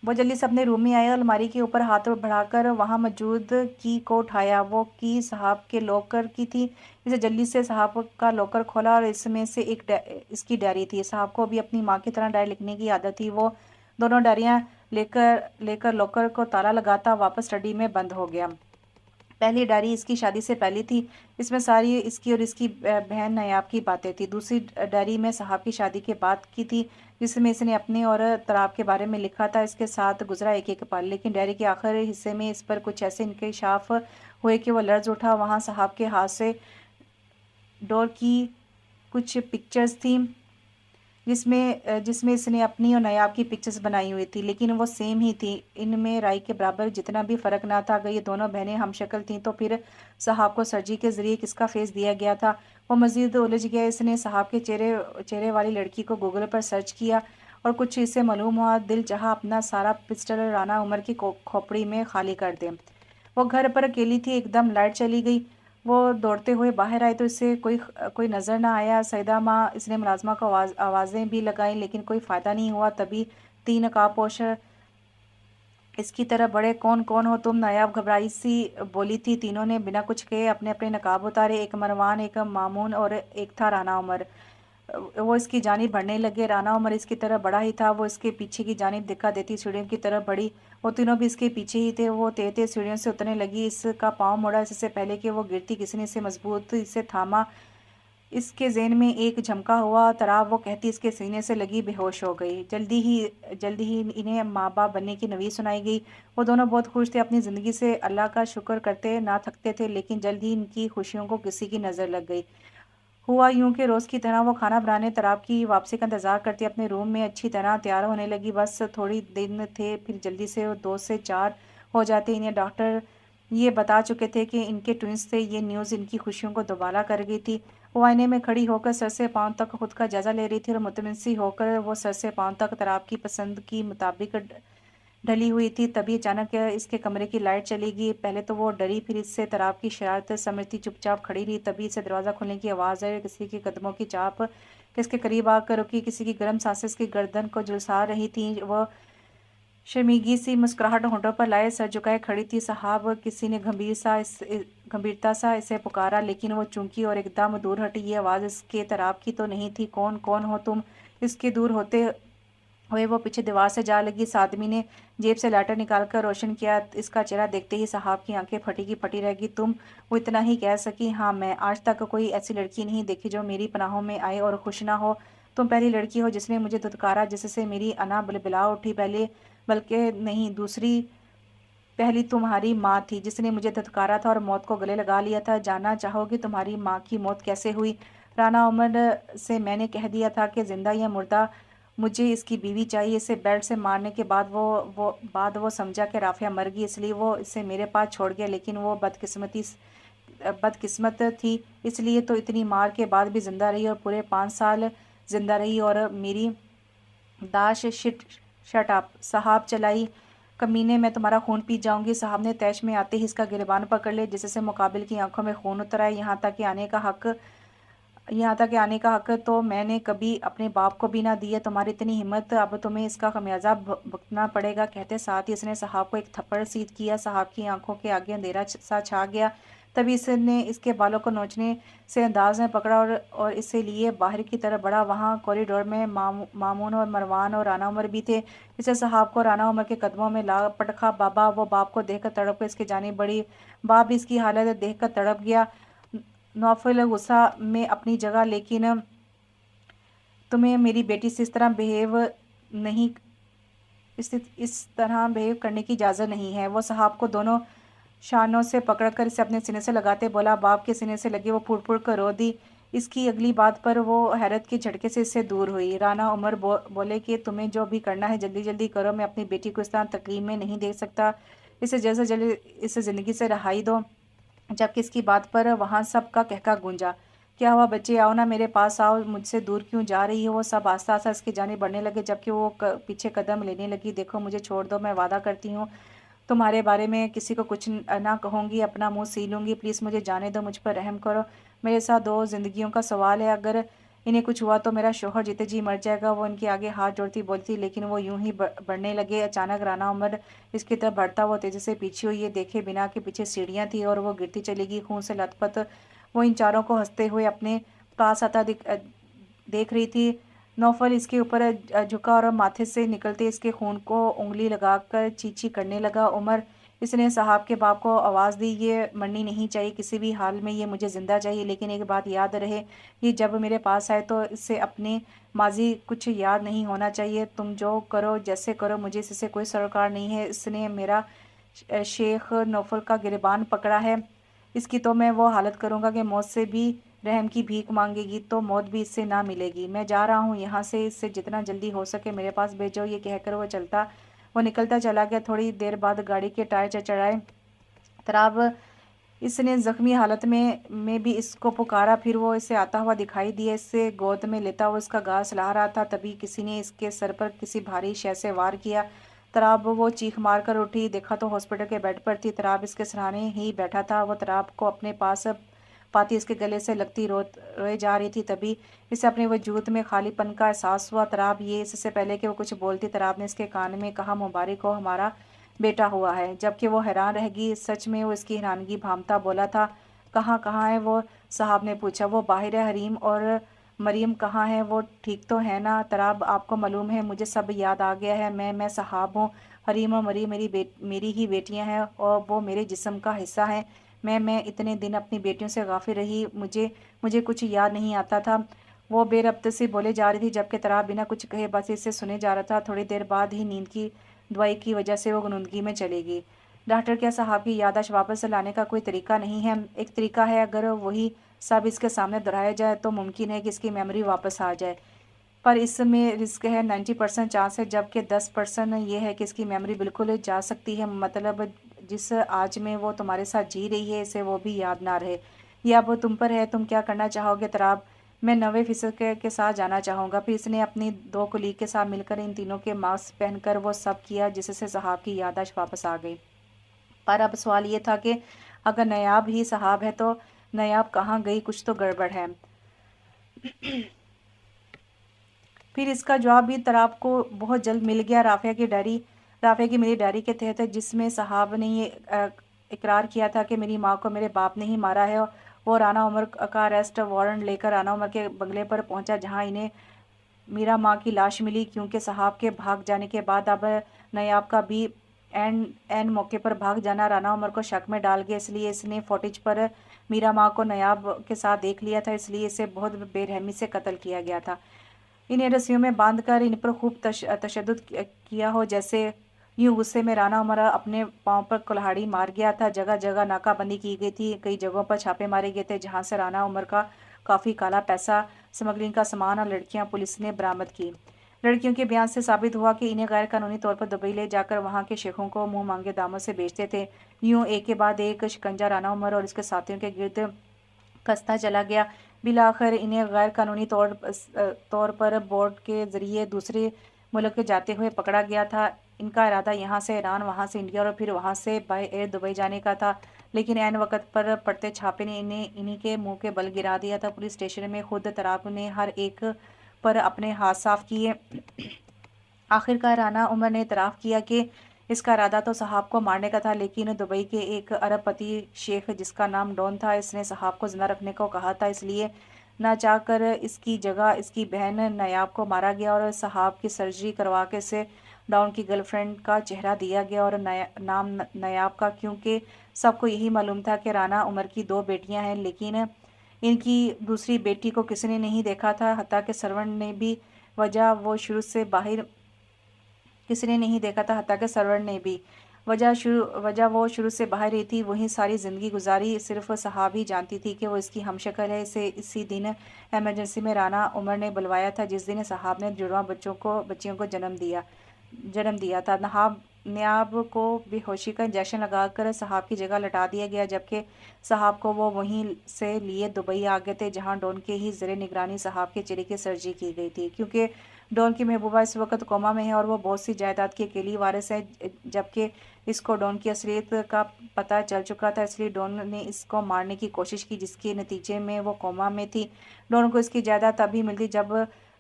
وہ جلدی سے اپنے روم میں آیا اور الماری کے اوپر ہاتھ بڑھا کر وہاں موجود کی کو اٹھایا۔ وہ کی صاحب کے لاکر کی تھی۔ اسے جلدی سے صاحب کا لاکر کھولا اور اس میں سے اس کی ڈائری تھی۔ صاحب کو بھی اپنی ماں کی طرح ڈائری لکھنے کی عادت تھی۔ وہ دونوں ڈائریاں لے کر لاکر کو تالا لگاتا واپس اسٹڈی میں بند ہو گیا۔ پہلی ڈائری اس کی شادی سے پہلے تھی۔ اس میں ساری اس کی اور اس کی بہن نیاب کی باتیں تھی۔ دوسری ڈائری میں صاحب کی شادی کے بعد کی تھی، جس میں اس نے اپنے اور تراب کے بارے میں لکھا تھا۔ اس کے ساتھ گزرا ایک پل، لیکن ڈائری کے آخر حصے میں اس پر کچھ ایسے انکشاف ہوئے کہ وہ لرز اٹھا۔ وہاں صاحب کے ہاتھ سے ڈور کی کچھ پکچرز تھیں جس میں اس نے اپنی اور نیاب کی پکچرز بنائی ہوئی تھی، لیکن وہ سیم ہی تھی۔ ان میں رائے کے برابر جتنا بھی فرق نہ تھا۔ اگر یہ دونوں بہنیں ہم شکل تھیں تو پھر صاحب کو سرجری کے ذریعے کس کا فیس دیا گیا تھا؟ وہ مزید الجھ گیا۔ اس نے صاحب کے چہرے والی لڑکی کو گوگل پر سرچ کیا اور کچھ اسے معلوم ہوا۔ دل چاہا اپنا سارا پسٹل رانا عمر کی کھوپڑی میں خالی کر دے۔ وہ گھر پر اکیلی تھی۔ ایک دم لائٹ چلی گئی۔ وہ دوڑتے ہوئے باہر آئے تو اسے کوئی نظر نہ آیا۔ سیدہ ماں، اس نے ملازمہ کو آوازیں بھی لگائیں لیکن کوئی فائدہ نہیں ہوا۔ تبھی 3 نقاب پوش اس کی طرف بڑھے۔ کون ہو تم؟ نیاب گھبرائی سی بولی تھی۔ تینوں نے بنا کچھ کہے اپنے اپنے نقاب اتارے۔ ایک مروان، ایک مامون اور ایک تھا رانا عمر۔ وہ اس کی جانب بڑھنے لگے۔ رانا عمر اس کی طرف بڑھا ہی تھا۔ وہ اس کے پیچھے کی جانب دھکا دیتی سیڑھیوں کی طرف بڑھی۔ وہ تینوں بھی اس کے پیچھے ہی تھے۔ وہ تیز سیڑھیوں سے اترنے لگی۔ اس کا پاؤں مڑا۔ اس سے پہلے کہ وہ گرتی کسی نے اسے مضبوطی سے تھاما۔ اس کے ذہن میں ایک جھمکا ہوا تراب، وہ کہتی اس کے سینے سے لگی، بے ہوش ہو گئی۔ جلدی ہی انہیں ماں باپ بننے کی نوید سنائی گئی۔ وہ دونوں بہت خوش تھے۔ اپنی زندگی سے اللہ کا شکر کرتے نہ تھکتے تھے، لیکن جلد ہی ان کی خوشیوں کو کسی کی نظر لگ گئی۔ ہوا یوں کہ روز کی طرح وہ کھانا بنانے، تراب کی واپسی کا انتظار کرتی اپنے روم میں اچھی طرح تیار ہونے لگی۔ بس تھوڑی دن تھے، پھر جلدی سے 2 سے 4 ہو جاتے۔ انہیں ڈاکٹر یہ بتا چکے تھے کہ ان کے ٹوئنز تھے۔ یہ نیوز ان کی خوشیوں کو دوبالا کر گئی تھی۔ وہ آئینے میں کھڑی ہو کر سر سے پاؤں تک خود کا جائزہ لے رہی تھی اور مطمئن سی ہو کر وہ سر سے پاؤں تک تراب کی پسند کی مطابق ڈھلی ہوئی تھی۔ تبھی اچانک اس کے کمرے کی لائٹ چلی گئی۔ پہلے تو وہ ڈری، پھر اس سے تراب کی شرارت سمجھتی چپ چاپ کھڑی رہی۔ تبھی اسے دروازہ کھلنے کی آواز آئی اور کسی کے قدموں کی چاپ اس کے قریب آ کر رکی۔ کسی کی گرم سانسیں اس کی گردن کو جھلسا رہی تھیں۔ وہ شرمیگی سی مسکراہٹ ہونٹوں پر لائے سر جھکائے کھڑی تھی۔ صاحب، کسی نے گمبھیرتا سا اسے پکارا، لیکن وہ چونکی اور ایک دم دور ہٹی۔ یہ آواز اس کے تراب کی تو نہیں تھی۔ کون ہو تم؟ اس کے دور ہوتے ہوئے وہ پیچھے دیوار سے جا لگی۔ اس آدمی نے جیب سے لائٹر نکال کر روشن کیا۔ اس کا چہرہ دیکھتے ہی صاحب کی آنکھیں پھٹی کی پھٹی رہ گئی۔ تم؟ وہ اتنا ہی کہہ سکی۔ ہاں میں۔ آج تک کوئی ایسی لڑکی نہیں دیکھی جو میری پناہوں میں آئے اور خوش نہ ہو۔ تم پہلی لڑکی ہو جس نے مجھے دھتکارا، جس سے میری انا بلبلا اٹھی۔ بلکہ نہیں، دوسری پہلی تمہاری ماں تھی جس نے مجھے دھتکارا تھا اور موت کو گلے لگا لیا تھا۔ جاننا چاہو گی تمہاری ماں کی موت کیسے ہوئی؟ رانا عمر سے میں نے کہہ دیا تھا کہ زندہ یا مردہ مجھے اس کی بیوی چاہیے۔ اسے بیلٹ سے مارنے کے بعد وہ سمجھا کہ رافعہ مر گئی، اس لیے وہ اسے میرے پاس چھوڑ گیا، لیکن وہ بدقسمت تھی، اس لیے تو اتنی مار کے بعد بھی زندہ رہی اور پورے 5 سال زندہ رہی۔ اور میری داش شٹ اپ صاحب چلائی، کمینے، میں تمہارا خون پی جاؤں گی۔ صاحب نے طیش میں آتے ہی اس کا گریبان پکڑ لے، جس سے مقابل کی آنکھوں میں خون اتر آئے۔ یہاں تک کہ آنے کا حق تو میں نے کبھی اپنے باپ کو بھی نہ دیا۔ تمہاری اتنی ہمت، اب تمہیں اس کا خمیازہ بھگتنا پڑے گا۔ کہتے ساتھ ہی اس نے صاحب کو ایک تھپڑ سیدھ کیا۔ صاحب کی آنکھوں کے آگے اندھیرا سا چھا گیا۔ تبھی اس نے اس کے بالوں کو نوچنے سے انداز میں پکڑا اور اسے لیے باہر کی طرف بڑھا۔ وہاں کوریڈور میں مامون اور مروان اور رانا عمر بھی تھے۔ اس نے صاحب کو رانا عمر کے قدموں میں لا پٹکا۔ بابا! وہ باپ کو دیکھ کر تڑپ کر اس کی جانب بڑھی۔ باپ بھی اس کی حالت دیکھ کر تڑپ گیا۔ نوفل غصہ میں اپنی جگہ، لیکن تمہیں میری بیٹی سے اس طرح بہیو کرنے کی اجازت نہیں ہے۔ وہ صاحب کو دونوں شانوں سے پکڑ کر اسے اپنے سینے سے لگاتے بولا۔ باپ کے سینے سے لگے وہ پھوٹ پھوٹ کر رو دی۔ اس کی اگلی بات پر وہ حیرت کے جھٹکے سے اس سے دور ہوئی۔ رانا عمر بولے کہ تمہیں جو بھی کرنا ہے جلدی جلدی کرو، میں اپنی بیٹی کو اس طرح تکلیف میں نہیں دیکھ سکتا۔ اسے جلد سے جلد اس زندگی سے رہائی دو۔ جبکہ اس کی بات پر وہاں سب کا کہکا گونجا۔ کیا ہوا بچے؟ آؤ نا، میرے پاس آؤ، مجھ سے دور کیوں جا رہی ہو؟ وہ سب آہستہ آہستہ اس کی جانب بڑھنے لگے، جبکہ وہ پیچھے قدم لینے لگی۔ دیکھو مجھے چھوڑ دو، میں وعدہ کرتی ہوں تمہارے بارے میں کسی کو کچھ نہ کہوں گی، اپنا منہ سی لوں گی، پلیز مجھے جانے دو، مجھ پر رحم کرو۔ میرے ساتھ 2 زندگیوں کا سوال ہے، اگر انہیں کچھ ہوا تو میرا شوہر جیتے جی مر جائے گا۔ وہ ان کے آگے ہاتھ جوڑتی بولتی، لیکن وہ یوں ہی بڑھنے لگے۔ اچانک رانا عمر اس کی طرف بڑھتا وہ تیزی سے پیچھے ہوئی، یہ دیکھے بنا کے پیچھے سیڑھیاں تھیں اور وہ گرتی چلی گئی خون سے لت پت۔ وہ ان چاروں کو ہنستے ہوئے اپنے پاس آتا دیکھ رہی تھی۔ نوفل اس کے اوپر جھکا اور ماتھے سے نکلتے اس کے خون کو انگلی لگا کر چی چی کرنے لگا۔ عمر، اس نے صاحب کے باپ کو آواز دی، یہ مرنی نہیں چاہیے کسی بھی حال میں، یہ مجھے زندہ چاہیے، لیکن ایک بات یاد رہے، یہ جب میرے پاس آئے تو اس سے اپنے ماضی کچھ یاد نہیں ہونا چاہیے۔ تم جو کرو جیسے کرو، مجھے اس سے کوئی سروکار نہیں ہے۔ اس نے میرا شیخ نوفل کا گریبان پکڑا ہے، اس کی تو میں وہ حالت کروں گا کہ موت سے بھی رحم کی بھیک مانگے گی تو موت بھی اس سے نہ ملے گی۔ میں جا رہا ہوں یہاں سے، اس سے جتنا جلدی ہو سکے میرے پاس بھیجو۔ یہ کہہ کر وہ نکلتا چلا گیا۔ تھوڑی دیر بعد گاڑی کے ٹائر چڑچڑائے۔ تراب، اس نے زخمی حالت میں بھی اس کو پکارا، پھر وہ اسے آتا ہوا دکھائی دیا، اس سے گود میں لیتا ہوا اس کا گال سلاہ رہا تھا۔ تبھی کسی نے اس کے سر پر کسی بھاری شے سے وار کیا۔ تراب، وہ چیخ مار کر اٹھی، دیکھا تو ہاسپٹل کے بیڈ پر تھی۔ تراب اس کے سرانے ہی بیٹھا تھا۔ وہ تراب کو اپنے پاس پاتی اس کے گلے سے لگتی روئے جا رہی تھی۔ تبھی اسے اپنے وجود میں خالی پن کا احساس ہوا۔ تراب، یہ اس سے پہلے کہ وہ کچھ بولتی، تراب نے اس کے کان میں کہا، مبارک ہو، ہمارا بیٹا ہوا ہے۔ جبکہ وہ حیران رہ گئی، سچ میں وہ اس کی حیرانگی بھانپتا بولا تھا۔ کہاں ہے وہ؟ صاحب نے پوچھا۔ وہ باہر ہے۔ حریم اور مریم کہاں ہیں؟ وہ ٹھیک تو ہے نا؟ تراب، آپ کو معلوم ہے مجھے سب یاد آ گیا ہے۔ میں صاحب ہوں، حریم اور مریم میری ہی بیٹیاں ہیں اور وہ میرے جسم کا حصہ ہیں۔ میں اتنے دن اپنی بیٹیوں سے غافل رہی، مجھے کچھ یاد نہیں آتا تھا۔ وہ بے ربط سے بولے جا رہی تھی، جبکہ تراب بنا کچھ کہے بس اسے سنے جا رہا تھا۔ تھوڑی دیر بعد ہی نیند کی دوائی کی وجہ سے وہ غنودگی میں چلی گئی۔ ڈاکٹر، کیا صاحب کی یادداشت واپس لانے کا کوئی طریقہ نہیں ہے؟ ایک طریقہ ہے، اگر وہی سب اس کے سامنے دہرایا جائے تو ممکن ہے کہ اس کی میموری واپس آ جائے، پر اس میں رسک ہے، 90% چانس ہے، جبکہ 10% یہ ہے کہ اس کی میموری بالکل جا سکتی ہے، مطلب جس آج میں وہ تمہارے ساتھ جی رہی ہے اسے وہ بھی یاد نہ رہے۔ یہ اب تم پر ہے، تم کیا کرنا چاہو گے؟ تراب، میں 90% کے ساتھ جانا چاہوں گا۔ پھر اس نے اپنی 2 کلیگ کے ساتھ مل کر ان تینوں کے ماسک پہن کر وہ سب کیا جس سے صاحب کی یادداشت واپس آ گئی۔ پر اب سوال یہ تھا کہ اگر نایاب ہی صاحب ہے تو نایاب کہاں گئی؟ کچھ تو گڑبڑ ہے۔ پھر اس کا جواب بھی تراب کو بہت جلد مل گیا۔ رافعہ کی میری ڈائری کے تحت، جس میں صاحب نے یہ اقرار کیا تھا کہ میری ماں کو میرے باپ نے ہی مارا ہے۔ وہ رانا عمر کا اریسٹ وارنٹ لے کر رانا عمر کے بنگلے پر پہنچا، جہاں انہیں میرا ماں کی لاش ملی۔ کیونکہ صاحب کے بھاگ جانے کے بعد اب نایاب کا بھی این موقع پر بھاگ جانا رانا عمر کو شک میں ڈال گیا، اس لیے اس نے فوٹیج پر میرا ماں کو نایاب کے ساتھ دیکھ لیا تھا، اس لیے اسے بہت بے رحمی سے قتل کیا گیا تھا۔ انہیں رسیوں میں باندھ کر ان پر خوب تشدد کیا ہو، جیسے یوں غصے میں رانا عمر اپنے پاؤں پر کلہاڑی مار گیا تھا۔ جگہ جگہ ناکہ بندی کی گئی تھی، کئی جگہوں پر چھاپے مارے گئے تھے جہاں سے رانا عمر کا کافی کالا پیسہ، سمگلنگ کا سامان اور لڑکیاں پولیس نے برآمد کی۔ لڑکیوں کے بیان سے ثابت ہوا کہ انہیں غیر قانونی طور پر دبئی لے جا کر وہاں کے شیخوں کو منہ مانگے داموں سے بیچتے تھے۔ یوں ایک کے بعد ایک شکنجہ رانا عمر اور اس کے ساتھیوں کے گرد کستا چلا گیا۔ بالآخر انہیں غیر قانونی طور پر بوٹ کے ذریعے دوسرے ملک جاتے ہوئے پکڑا گیا تھا۔ ان کا ارادہ یہاں سے ایران، وہاں سے انڈیا اور پھر وہاں سے بائی ایئر دبئی جانے کا تھا، لیکن عین وقت پر پڑتے چھاپے نے انہیں کے منہ کے بل گرا دیا تھا۔ پولیس اسٹیشن میں خود تراب نے ہر ایک پر اپنے ہاتھ صاف کیے۔ آخرکار رانا عمر نے اعتراف کیا کہ اس کا ارادہ تو صاحب کو مارنے کا تھا، لیکن دبئی کے ایک ارب پتی شیخ جس کا نام ڈون تھا، اس نے صاحب کو زندہ رکھنے کو کہا تھا، اس لیے نہ چاہ کر اس کی جگہ اس کی بہن نایاب کو مارا گیا اور صاحب کی سرجری کروا کے اسے ڈون کی گرل فرینڈ کا چہرہ دیا گیا اور نام نایاب کا، کیونکہ سب کو یہی معلوم تھا کہ رانا عمر کی 2 بیٹیاں ہیں، لیکن ان کی دوسری بیٹی کو کسی نے نہیں دیکھا تھا، حتیٰ کہ سرونٹ نے بھی وجہ وہ شروع سے باہر رہی تھی، وہیں ساری زندگی گزاری، صرف صاحب ہی جانتی تھی کہ وہ اس کی ہم شکل ہے۔ اسے اسی دن ایمرجنسی میں رانا عمر نے بلوایا تھا جس دن صاحب نے جڑواں بچیوں کو جنم دیا تھا۔ نیاب کو بے ہوشی کا انجیکشن لگا کر صحاب کی جگہ لٹا دیا گیا، جبکہ صحاب کو وہ وہیں سے لیے دبئی آ گئے تھے، جہاں ڈون کے ہی زیر نگرانی صحاب کے چہرے کی سرجری کی گئی تھی۔ کیونکہ ڈون کی محبوبہ اس وقت کوما میں ہے اور وہ بہت سی جائیداد کی اکیلی وارث ہے، جبکہ اس کو ڈون کی اصلیت کا پتہ چل چکا تھا، اس لیے ڈون نے اس کو مارنے کی کوشش کی، جس کے نتیجے میں وہ کوما میں تھی۔ ڈون کو اس کی جائیداد تب ہی ملتی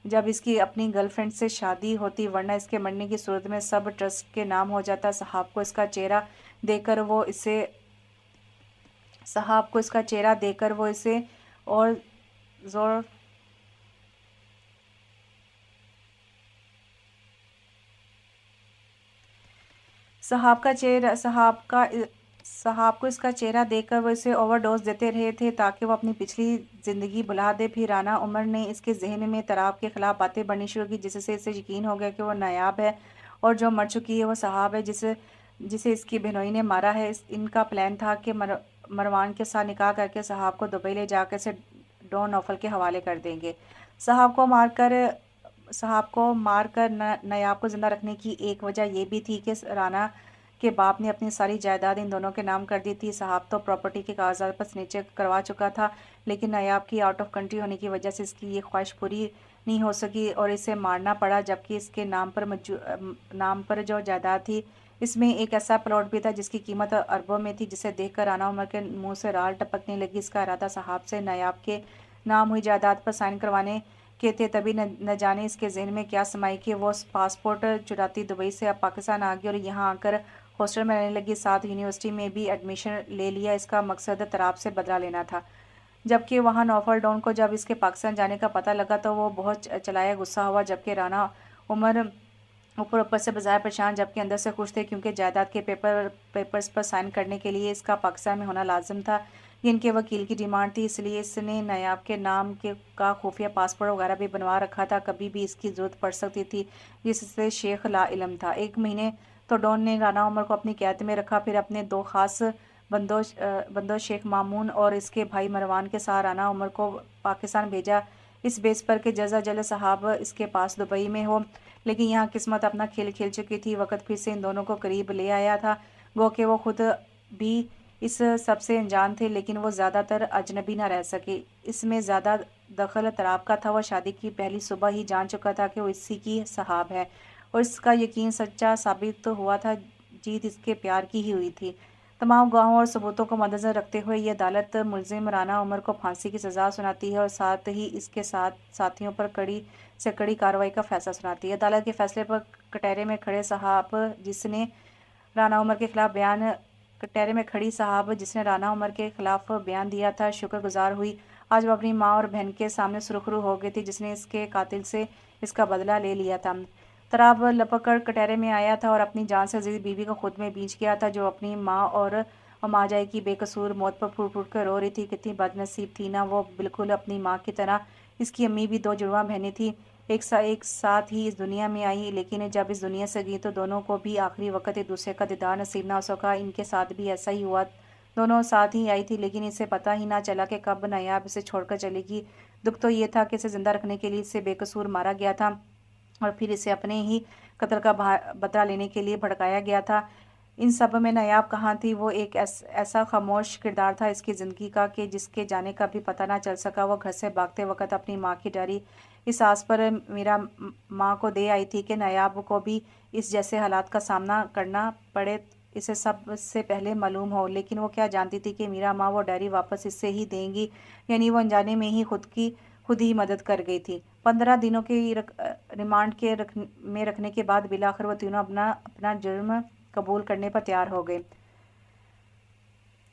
جب اس کی اپنی گرل فرینڈ سے شادی ہوتی، ورنہ اس کے مرنے کی صورت میں سب ٹرسٹ کے نام ہو جاتا۔ صحاب کو اس کا چہرہ دے کر وہ اسے اور زور صحاب کو اس کا چہرہ دیکھ کر وہ اسے اوور ڈوز دیتے رہے تھے تاکہ وہ اپنی پچھلی زندگی بھلا دے۔ پھر رانا عمر نے اس کے ذہن میں تراب کے خلاف باتیں بڑھنی شروع کی، جس سے اسے یقین ہو گیا کہ وہ نایاب ہے اور جو مر چکی ہے وہ صحاب ہے جسے اس کی بہنوئی نے مارا ہے۔ ان کا پلان تھا کہ مروان کے ساتھ نکاح کر کے صحاب کو دبئی لے جا کر اسے ڈون نوفل کے حوالے کر دیں گے۔ صحاب کو مار کر نیاب کو زندہ رکھنے کی ایک وجہ یہ بھی تھی کہ رانا کے باپ نے اپنی ساری جائیداد ان دونوں کے نام کر دی تھی۔ صحاب تو پراپرٹی کے کاغذات پر سگنیچر کروا چکا تھا، لیکن نیاب کی آؤٹ آف کنٹری ہونے کی وجہ سے اس کی یہ خواہش پوری نہیں ہو سکی اور اسے مارنا پڑا، جبکہ اس کے نام پر جو جائیداد تھی اس میں ایک ایسا پلاٹ بھی تھا جس کی قیمت اربوں میں تھی، جسے دیکھ کر رانا عمر کے منہ سے رال ٹپکنے لگی۔ اس کا ارادہ صحاب سے نیاب کے نام ہوئی جائیداد پر سائن کروانے کے تھے، تبھی نہ جانے اس کے ذہن میں کیا سمائی کہ وہ پاسپورٹ چراتی دبئی سے اب پاکستان آ گئی اور یہاں آ کر ہاسٹل میں رہنے لگی، ساتھ یونیورسٹی میں بھی ایڈمیشن لے لیا۔ اس کا مقصد تراب سے بدلہ لینا تھا، جبکہ وہاں نوفل ڈون کو جب اس کے پاکستان جانے کا پتہ لگا تو وہ بہت چلایا غصہ ہوا، جبکہ رانا عمر اوپر سے بظاہر پریشان جبکہ اندر سے خوش تھے، کیونکہ جائیداد کے پیپرز پر سائن کرنے کے لیے اس کا پاکستان میں ہونا لازم تھا۔ یہ ان کے وکیل کی ڈیمانڈ تھی، اس لیے اس نے نیاب کے نام کا خفیہ پاسپورٹ وغیرہ بھی بنوا رکھا تھا، کبھی بھی اس کی ضرورت پڑ سکتی تھی، جس سے شیخ لا علم تھا۔ ایک مہینے تو ڈون نے رانا عمر کو اپنی قیادت میں رکھا، پھر اپنے دو خاص بندوں شیخ مامون اور اس کے بھائی مروان کے ساتھ رانا عمر کو پاکستان بھیجا، اس بیس پر کہ جلد صحاب اس کے پاس دبئی میں ہو۔ لیکن یہاں قسمت اپنا کھیل کھیل چکی تھی، وقت پھر سے ان دونوں کو قریب لے آیا تھا، گو کہ وہ خود بھی اس سب سے انجان تھے، لیکن وہ زیادہ تر اجنبی نہ رہ سکے۔ اس میں زیادہ دخل تراب کا تھا، وہ شادی کی پہلی صبح ہی جان چکا تھا کہ وہ اسی کی صحاب ہے، اور اس کا یقین سچا ثابت ہوا تھا، جیت اس کے پیار کی ہی ہوئی تھی۔ تمام گواہوں اور ثبوتوں کو مدنظر رکھتے ہوئے یہ عدالت ملزم رانا عمر کو پھانسی کی سزا سناتی ہے اور ساتھ ہی اس کے ساتھیوں پر کڑی سے کڑی کارروائی کا فیصلہ سناتی ہے۔ عدالت کے فیصلے پر کٹہرے میں کھڑی صحاب جس نے رانا عمر کے خلاف بیان دیا تھا، شکر گزار ہوئی۔ آج وہ اپنی ماں اور بہن کے سامنے سرخرو ہو گئی تھی، جس نے اس کے قاتل سے اس کا بدلہ لے لیا تھا۔ تراب لپک کر کٹہرے میں آیا تھا اور اپنی جان سے عزیز بیوی کو خود میں بیچ گیا تھا، جو اپنی ماں اور ماجائی کی بے قصور موت پر پھوٹ پھوٹ کر رو رہی تھی۔ کتنی بد نصیب تھی نا وہ، بالکل اپنی ماں کی طرح۔ اس کی امی بھی دو جڑواں بہنیں تھیں، ایک ساتھ ہی اس دنیا میں آئی، لیکن جب اس دنیا سے گئی تو دونوں کو بھی آخری وقت ایک دوسرے کا دیدار نصیب نہ ہو سکا۔ ان کے ساتھ بھی ایسا ہی ہوا، دونوں ساتھ ہی آئی تھی، لیکن اسے پتہ ہی نہ چلا کہ کب نیاب اسے چھوڑ کر چلے گی۔ دکھ تو یہ تھا کہ اسے زندہ رکھنے کے لیے اسے بے قصور مارا گیا تھا اور پھر اسے اپنے ہی قتل کا بدلہ لینے کے لیے بھڑکایا گیا تھا۔ ان سب میں نیاب کہاں تھی؟ وہ ایک ایسا خاموش کردار تھا اس کی زندگی کا کہ جس کے جانے کا بھی پتہ نہ چل سکا۔ وہ گھر سے بھاگتے وقت اپنی ماں کی ڈائری اس آس پر میرا ماں کو دے آئی تھی کہ نیاب کو بھی اس جیسے حالات کا سامنا کرنا پڑے، اسے سب سے پہلے معلوم ہو۔ لیکن وہ کیا جانتی تھی کہ میرا ماں وہ ڈائری واپس اس سے ہی دیں گی، یعنی وہ انجانے میں ہی خود ہی مدد کر گئی تھی۔ 15 دنوں کی ریمانڈ میں رکھنے کے بعد بالآخر وہ تینوں اپنا جرم قبول کرنے پر تیار ہو گئے۔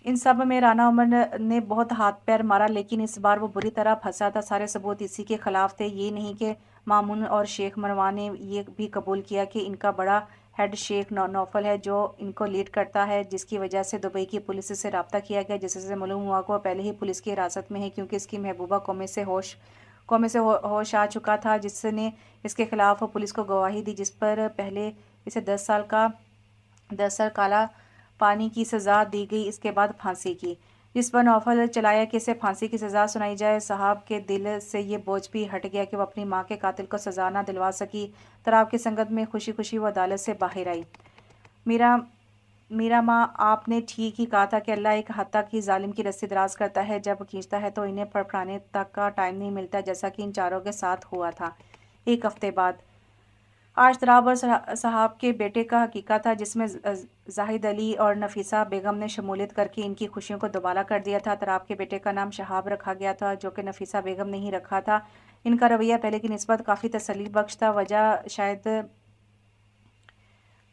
ان سب میں رانا عمر نے بہت ہاتھ پیر مارا، لیکن اس بار وہ بری طرح پھنسا تھا۔ سارے ثبوت اسی کے خلاف تھے۔ یہ نہیں کہ مامون اور شیخ مروان نے یہ بھی قبول کیا کہ ان کا بڑا ہیڈ شیخ نوفل ہے، جو ان کو لیڈ کرتا ہے، جس کی وجہ سے دبئی کی پولیس سے رابطہ کیا گیا، جس سے معلوم ہوا کہ وہ پہلے ہی پولیس کی حراست میں ہے، کیونکہ اس کی محبوبہ کومے سے ہوش آ چکا تھا، جس نے اس کے خلاف پولیس کو گواہی دی، جس پر پہلے اسے 10 سال کالا پانی کی سزا دی گئی، اس کے بعد پھانسی کی، جس پر نوفل چلایا کہ اسے پھانسی کی سزا سنائی جائے۔ صحاب کے دل سے یہ بوجھ بھی ہٹ گیا کہ وہ اپنی ماں کے قاتل کو سزا نہ دلوا سکی۔ تراب کی سنگت میں خوشی خوشی وہ عدالت سے باہر آئی۔ میرا میرا ماں آپ نے ٹھیک ہی کہا تھا کہ اللہ ایک حد تک ہی ظالم کی رسی دراز کرتا ہے، جب کھینچتا ہے تو انہیں پڑھانے تک کا ٹائم نہیں ملتا، جیسا کہ ان چاروں کے ساتھ ہوا تھا۔ ایک ہفتے بعد آج تراب اور صاحب کے بیٹے کا حقیقہ تھا، جس میں زاہد علی اور نفیسہ بیگم نے شمولیت کر کے ان کی خوشیوں کو دوبالا کر دیا تھا۔ تراب کے بیٹے کا نام شہاب رکھا گیا تھا، جو کہ نفیسہ بیگم نے ہی رکھا تھا۔ ان کا رویہ پہلے کی نسبت کافی تسلی بخش تھا، وجہ شاید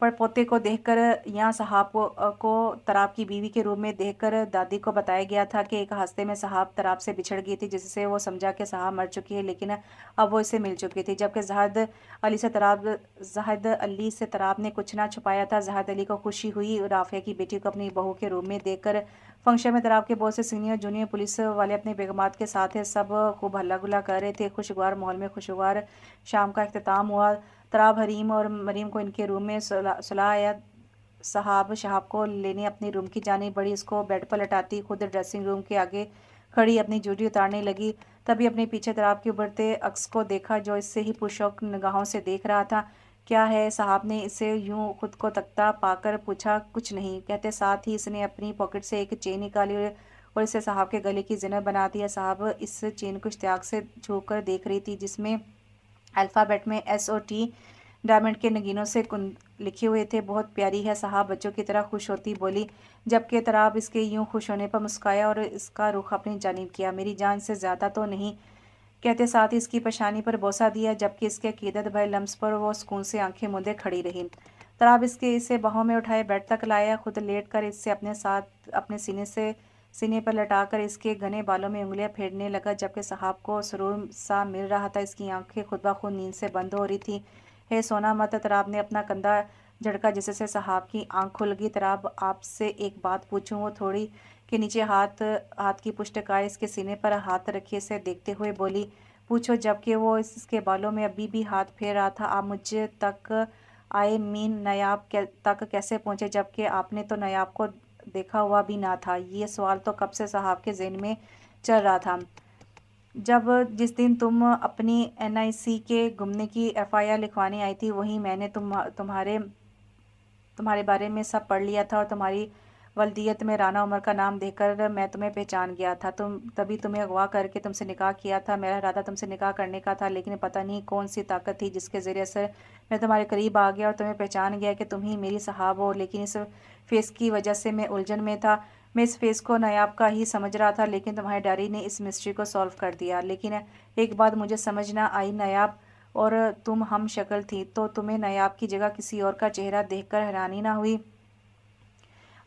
پڑ پوتے کو دیکھ کر یا صاحب کو تراب کی بیوی کے روپ میں دیکھ کر دادی کو بتایا گیا تھا کہ ایک ہفتے میں صاحب تراب سے بچھڑ گئی تھی، جس سے وہ سمجھا کہ صاحب مر چکی ہے، لیکن اب وہ اس سے مل چکی تھی۔ جبکہ زاہد علی سے تراب نے کچھ نہ چھپایا تھا۔ زاہد علی کو خوشی ہوئی رافعہ کی بیٹی کو اپنی بہو کے روپ میں دیکھ کر۔ فنکشن میں تراب کے بہت سے سینئر جونیئر پولیس والے اپنے بیگمات کے ساتھ تھے، سب خوب ہلا گلا کر رہے تھے۔ خوشگوار ماحول میں خوشگوار شام کا اختتام ہوا۔ تراب حریم اور مریم کو ان کے روم میں سلا آیا۔ شہاب کو لینے اپنی روم کی جانب بڑھی، اس کو بیڈ پر لٹاتی خود ڈریسنگ روم کے آگے کھڑی اپنی جوتی اتارنے لگی۔ تبھی اپنے پیچھے تراب کے ابھرتے عکس کو دیکھا، جو اس سے ہی پرشوق نگاہوں سے دیکھ رہا تھا۔ کیا ہے؟ صاحب نے اسے یوں خود کو تکتا پا کر پوچھا۔ کچھ نہیں کہتے ساتھ ہی اس نے اپنی پاکٹ سے ایک چین نکالی اور اسے صاحب کے گلے کی زینت بنا دیا۔ صاحب اس چین کو اشتیاق سے چھو کر دیکھ رہی تھی، جس میں الفابیٹ میں ایس اور ٹی ڈائمنڈ کے نگینوں سے لکھے ہوئے تھے۔ بہت پیاری ہے، صاحب بچوں کی طرح خوش ہوتی بولی، جبکہ تراب اس کے یوں خوش ہونے پر مسکرایا اور اس کا رخ اپنی جانب کیا۔ میری جان سے زیادہ تو نہیں کہتے ساتھ ہی اس کی پیشانی پر بوسہ دیا، جبکہ اس کے عقیدت بھرے لمس پر وہ سکون سے آنکھیں مودے کھڑی رہی۔ تراب اسے باہوں میں اٹھائے بیڈ تک لایا، خود لیٹ کر اس سے اپنے سینے پر لٹا کر اس کے گھنے بالوں میں انگلیاں پھیرنے لگا، جبکہ صاحب کو سرور سا مل رہا تھا۔ اس کی آنکھیں خود بخود نیند سے بند ہو رہی تھی۔ ہے سونا مت، تراب نے اپنا کندھا جھٹکا، جس سے صاحب کی آنکھ کھل گئی۔ تراب آپ سے ایک بات پوچھوں؟ وہ تھوڑی کے نیچے ہاتھ کی پشت کائے اس کے سینے پر ہاتھ رکھے اسے دیکھتے ہوئے بولی۔ پوچھو، جبکہ وہ اس کے بالوں میں ابھی بھی ہاتھ پھیر رہا تھا۔ آپ مجھ تک آئے مین نیاب تک کیسے پہنچے، جبکہ آپ نے تو نیاب کو دیکھا ہوا بھی نہ تھا؟ یہ سوال تو کب سے صاحب کے ذہن میں چل رہا تھا۔ جس دن تم اپنی NIC کے گمنے کی FIR لکھوانے آئی تھی، وہیں میں نے تمہارے بارے میں سب پڑھ لیا تھا، اور تمہاری ولدیت میں رانا عمر کا نام دیکھ کر میں تمہیں پہچان گیا تھا۔ تبھی تمہیں اغوا کر کے تم سے نکاح کیا تھا۔ میرا ارادہ تم سے نکاح کرنے کا تھا، لیکن پتہ نہیں کون سی طاقت تھی جس کے ذریعے سے میں تمہارے قریب آ گیا اور تمہیں پہچان گیا کہ تم ہی میری صاحب ہو۔ لیکن اس فیس کی وجہ سے میں الجھن میں تھا۔ میں اس فیس کو نیاب کا ہی سمجھ رہا تھا، لیکن تمہاری ڈائری نے اس مسٹری کو سالو کر دیا۔ لیکن ایک بات مجھے سمجھ نہ آئی، نیاب اور تم ہم شکل تھی، تو تمہیں نیاب کی جگہ کسی اور کا چہرہ دیکھ کر حیرانی نہ ہوئی؟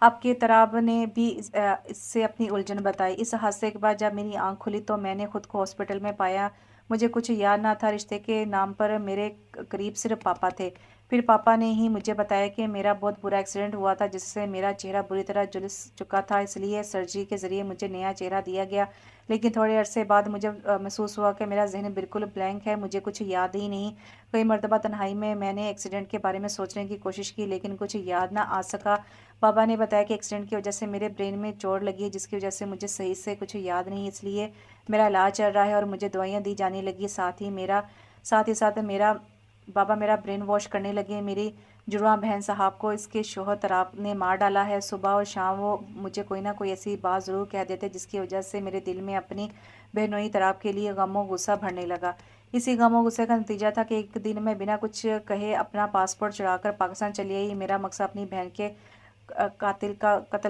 اب کے تراب نے بھی اس سے اپنی الجھن بتائی۔ اس حادثے کے بعد جب میری آنکھ کھلی تو میں نے خود کو ہاسپٹل میں پایا۔ مجھے کچھ یاد نہ تھا۔ رشتے کے نام پر میرے قریب صرف پاپا تھے۔ پھر پاپا نے ہی مجھے بتایا کہ میرا بہت برا ایکسیڈنٹ ہوا تھا، جس سے میرا چہرہ بری طرح جھلس چکا تھا، اس لیے سرجری کے ذریعے مجھے نیا چہرہ دیا گیا۔ لیکن تھوڑے عرصے بعد مجھے محسوس ہوا کہ میرا ذہن بالکل بلینک ہے، مجھے کچھ یاد ہی نہیں۔ کئی مرتبہ تنہائی میں نے ایکسیڈنٹ کے بارے میں سوچنے کی کوشش کی، لیکن کچھ یاد نہ آ سکا۔ بابا نے بتایا کہ ایکسیڈنٹ کی وجہ سے میرے برین میں چوٹ لگی ہے، جس کی وجہ سے مجھے صحیح سے کچھ یاد نہیں، اس لیے میرا علاج چل رہا ہے اور مجھے دوائیاں دی جانے لگی۔ ساتھ ہی ساتھ بابا میرا برین واش کرنے لگے۔ میری جڑواں بہن صاحب کو اس کے شوہر تراب نے مار ڈالا ہے۔ صبح اور شام وہ مجھے کوئی نہ کوئی ایسی بات ضرور کہہ دیتے، جس کی وجہ سے میرے دل میں اپنی بہنوئی تراب کے لیے غم و غصہ بھرنے لگا۔ اسی غم و غصے کا نتیجہ تھا کہ ایک دن میں بنا کچھ کہے اپنا پاسپورٹ چڑھا کر پاکستان چلی آئی۔ میرا مقصد اپنی بہن کے قتل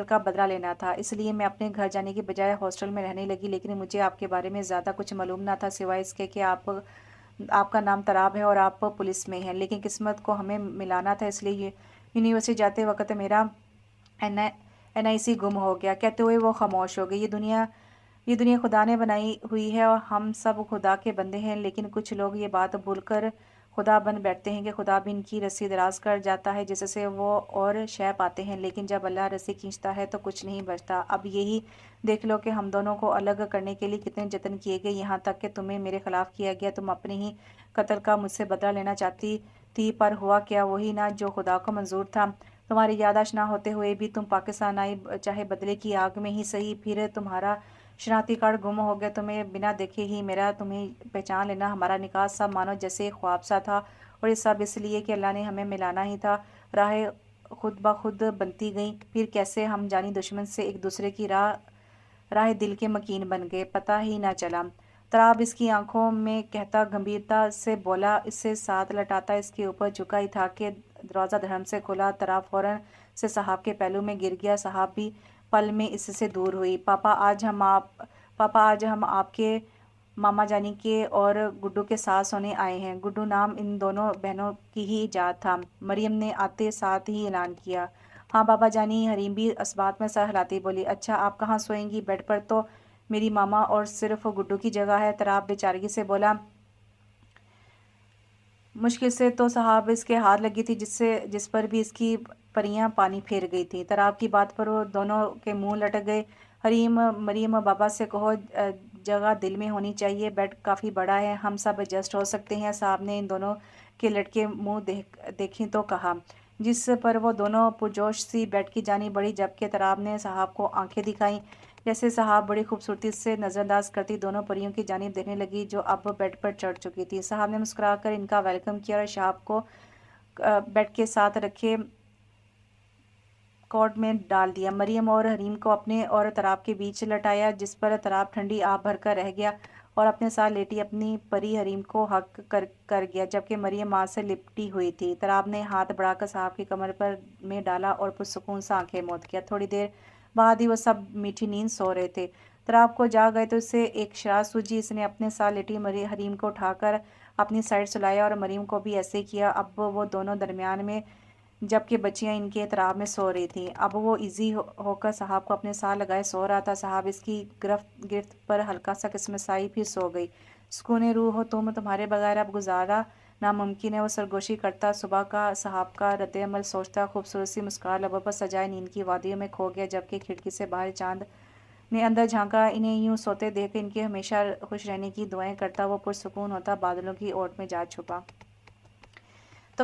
کا بدلہ لینا تھا، اس لیے میں اپنے گھر جانے کی بجائے ہاسٹل میں رہنے لگی۔ لیکن مجھے آپ کے بارے میں زیادہ کچھ معلوم نہ تھا، سوائے اس کے کہ آپ کا نام تراب ہے اور آپ پولیس میں ہیں۔ لیکن قسمت کو ہمیں ملانا تھا، اس لیے یونیورسٹی جاتے وقت میرا NIC گم ہو گیا۔ کہتے ہوئے وہ خاموش ہو گئی۔ یہ دنیا خدا نے بنائی ہوئی ہے اور ہم سب خدا کے بندے ہیں، لیکن کچھ لوگ یہ بات بھول کر خدا بن بیٹھتے ہیں کہ خدا بھی ان کی رسی دراز کر جاتا ہے، جس سے وہ اور شے پاتے ہیں۔ لیکن جب اللہ رسی کھینچتا ہے تو کچھ نہیں بچتا۔ اب یہی دیکھ لو کہ ہم دونوں کو الگ کرنے کے لیے کتنے جتن کیے گئے، یہاں تک کہ تمہیں میرے خلاف کیا گیا۔ تم اپنے ہی قتل کا مجھ سے بدلہ لینا چاہتی تھی، پر ہوا کیا؟ وہی نہ جو خدا کو منظور تھا۔ تمہاری یادداشت نہ ہوتے ہوئے بھی تم پاکستان آئی، چاہے بدلے کی آگ میں ہی صحیح۔ پھر تمہارا شناختی کارڈ گم ہو گیا۔ تمہیں بنا دیکھے ہی تمہیں پہچان لینا، ہمارا نکاح سب مانو جیسے خواب سا تھا، اور یہ سب اس لیے کہ اللہ نے ہمیں ملانا ہی تھا۔ راہ خود بخود بنتی گئیں، پھر کیسے ہم جانی دشمن سے ایک دوسرے کی راہ دل کے مکین بن گئے، پتہ ہی نہ چلا۔ تراب اس کی آنکھوں میں کہتا گمبھیرتا سے بولا، اسے ساتھ لٹاتا اس کے اوپر جھکا ہی تھا کہ دروازہ دھڑم سے کھلا۔ تراب فوراً سے صاحب کے پہلو میں گر گیا۔ صاحب بھی پل میں اس سے دور ہوئی۔ پاپا آج ہم آپ کے ماما جانی کے اور گڈو کے ساتھ سونے آئے ہیں۔ گڈو نام ان دونوں بہنوں کی ہی ایجاد تھا، مریم نے آتے ساتھ ہی اعلان کیا۔ ہاں بابا جانی، حریم بھی اس بات میں سر ہلاتی بولی۔ اچھا، آپ کہاں سوئیں گی؟ بیڈ پر تو میری ماما اور صرف گڈو کی جگہ ہے۔ تراب بے چارگی سے بولا۔ مشکل سے تو صاحب اس کے ہاتھ لگی تھی جس پر بھی اس کی پریاں پانی پھیر گئی تھی۔ تراب کی بات پر وہ دونوں کے منہ لٹک گئے۔ حریم، مریم بابا سے کہو جگہ دل میں ہونی چاہیے، بیڈ کافی بڑا ہے، ہم سب ایڈجسٹ ہو سکتے ہیں۔ صاحب نے ان دونوں کے لٹکے منہ دیکھیں تو کہا، جس پر وہ دونوں پرجوش سی بیڈ کی جانب بڑھی، جبکہ تراب نے صاحب کو آنکھیں دکھائیں، جیسے صاحب بڑی خوبصورتی سے نظر انداز کرتی دونوں پریوں کی جانب دیکھنے لگی جو اب بیڈ پر چڑھ چکی تھی۔ صاحب نے مسکرا کر ان کا ویلکم کیا اور شہاب کو بیڈ کے ساتھ رکھے کوٹ میں ڈال دیا۔ مریم اور حریم کو اپنے اور تراب کے بیچ لٹایا، جس پر تراب ٹھنڈی آب بھر کر رہ گیا اور اپنے ساتھ لیٹی اپنی پری حریم کو حق کر گیا، جبکہ مریم ماں سے لپٹی ہوئی تھی۔ تراب نے ہاتھ بڑھا کر صاحب کی کمر پر میں ڈالا اور پرسکون سے آنکھیں موند کیا۔ تھوڑی دیر بعد ہی وہ سب میٹھی نیند سو رہے تھے۔ تراب کو جاگ گئے تو اسے ایک شرارت سوجی۔ اس نے اپنے ساتھ لیٹی حریم کو اٹھا کر اپنی سائڈ سلایا اور مریم کو بھی ایسے کیا۔ اب وہ دونوں درمیان میں، جبکہ بچیاں ان کے اطراف میں سو رہی تھیں۔ اب وہ ایزی ہو کر صاحب کو اپنے ساتھ لگائے سو رہا تھا۔ صاحب اس کی گرفت پر ہلکا سا کسمسائی، پھر سو گئی۔ سکون روح ہو تمہارے بغیر اب گزارا ناممکن ہے، وہ سرگوشی کرتا۔ صبح کا صاحب کا رد عمل سوچتا، خوبصورت سی مسکراہٹ لبوں پر سجائے نیند کی وادیوں میں کھو گیا، جبکہ کھڑکی سے باہر چاند نے اندر جھانکا۔ انہیں یوں سوتے دیکھ کر ان کے ہمیشہ خوش رہنے کی دعائیں کرتا وہ پرسکون ہوتا، بادلوں کی اوٹ میں جا چھپا۔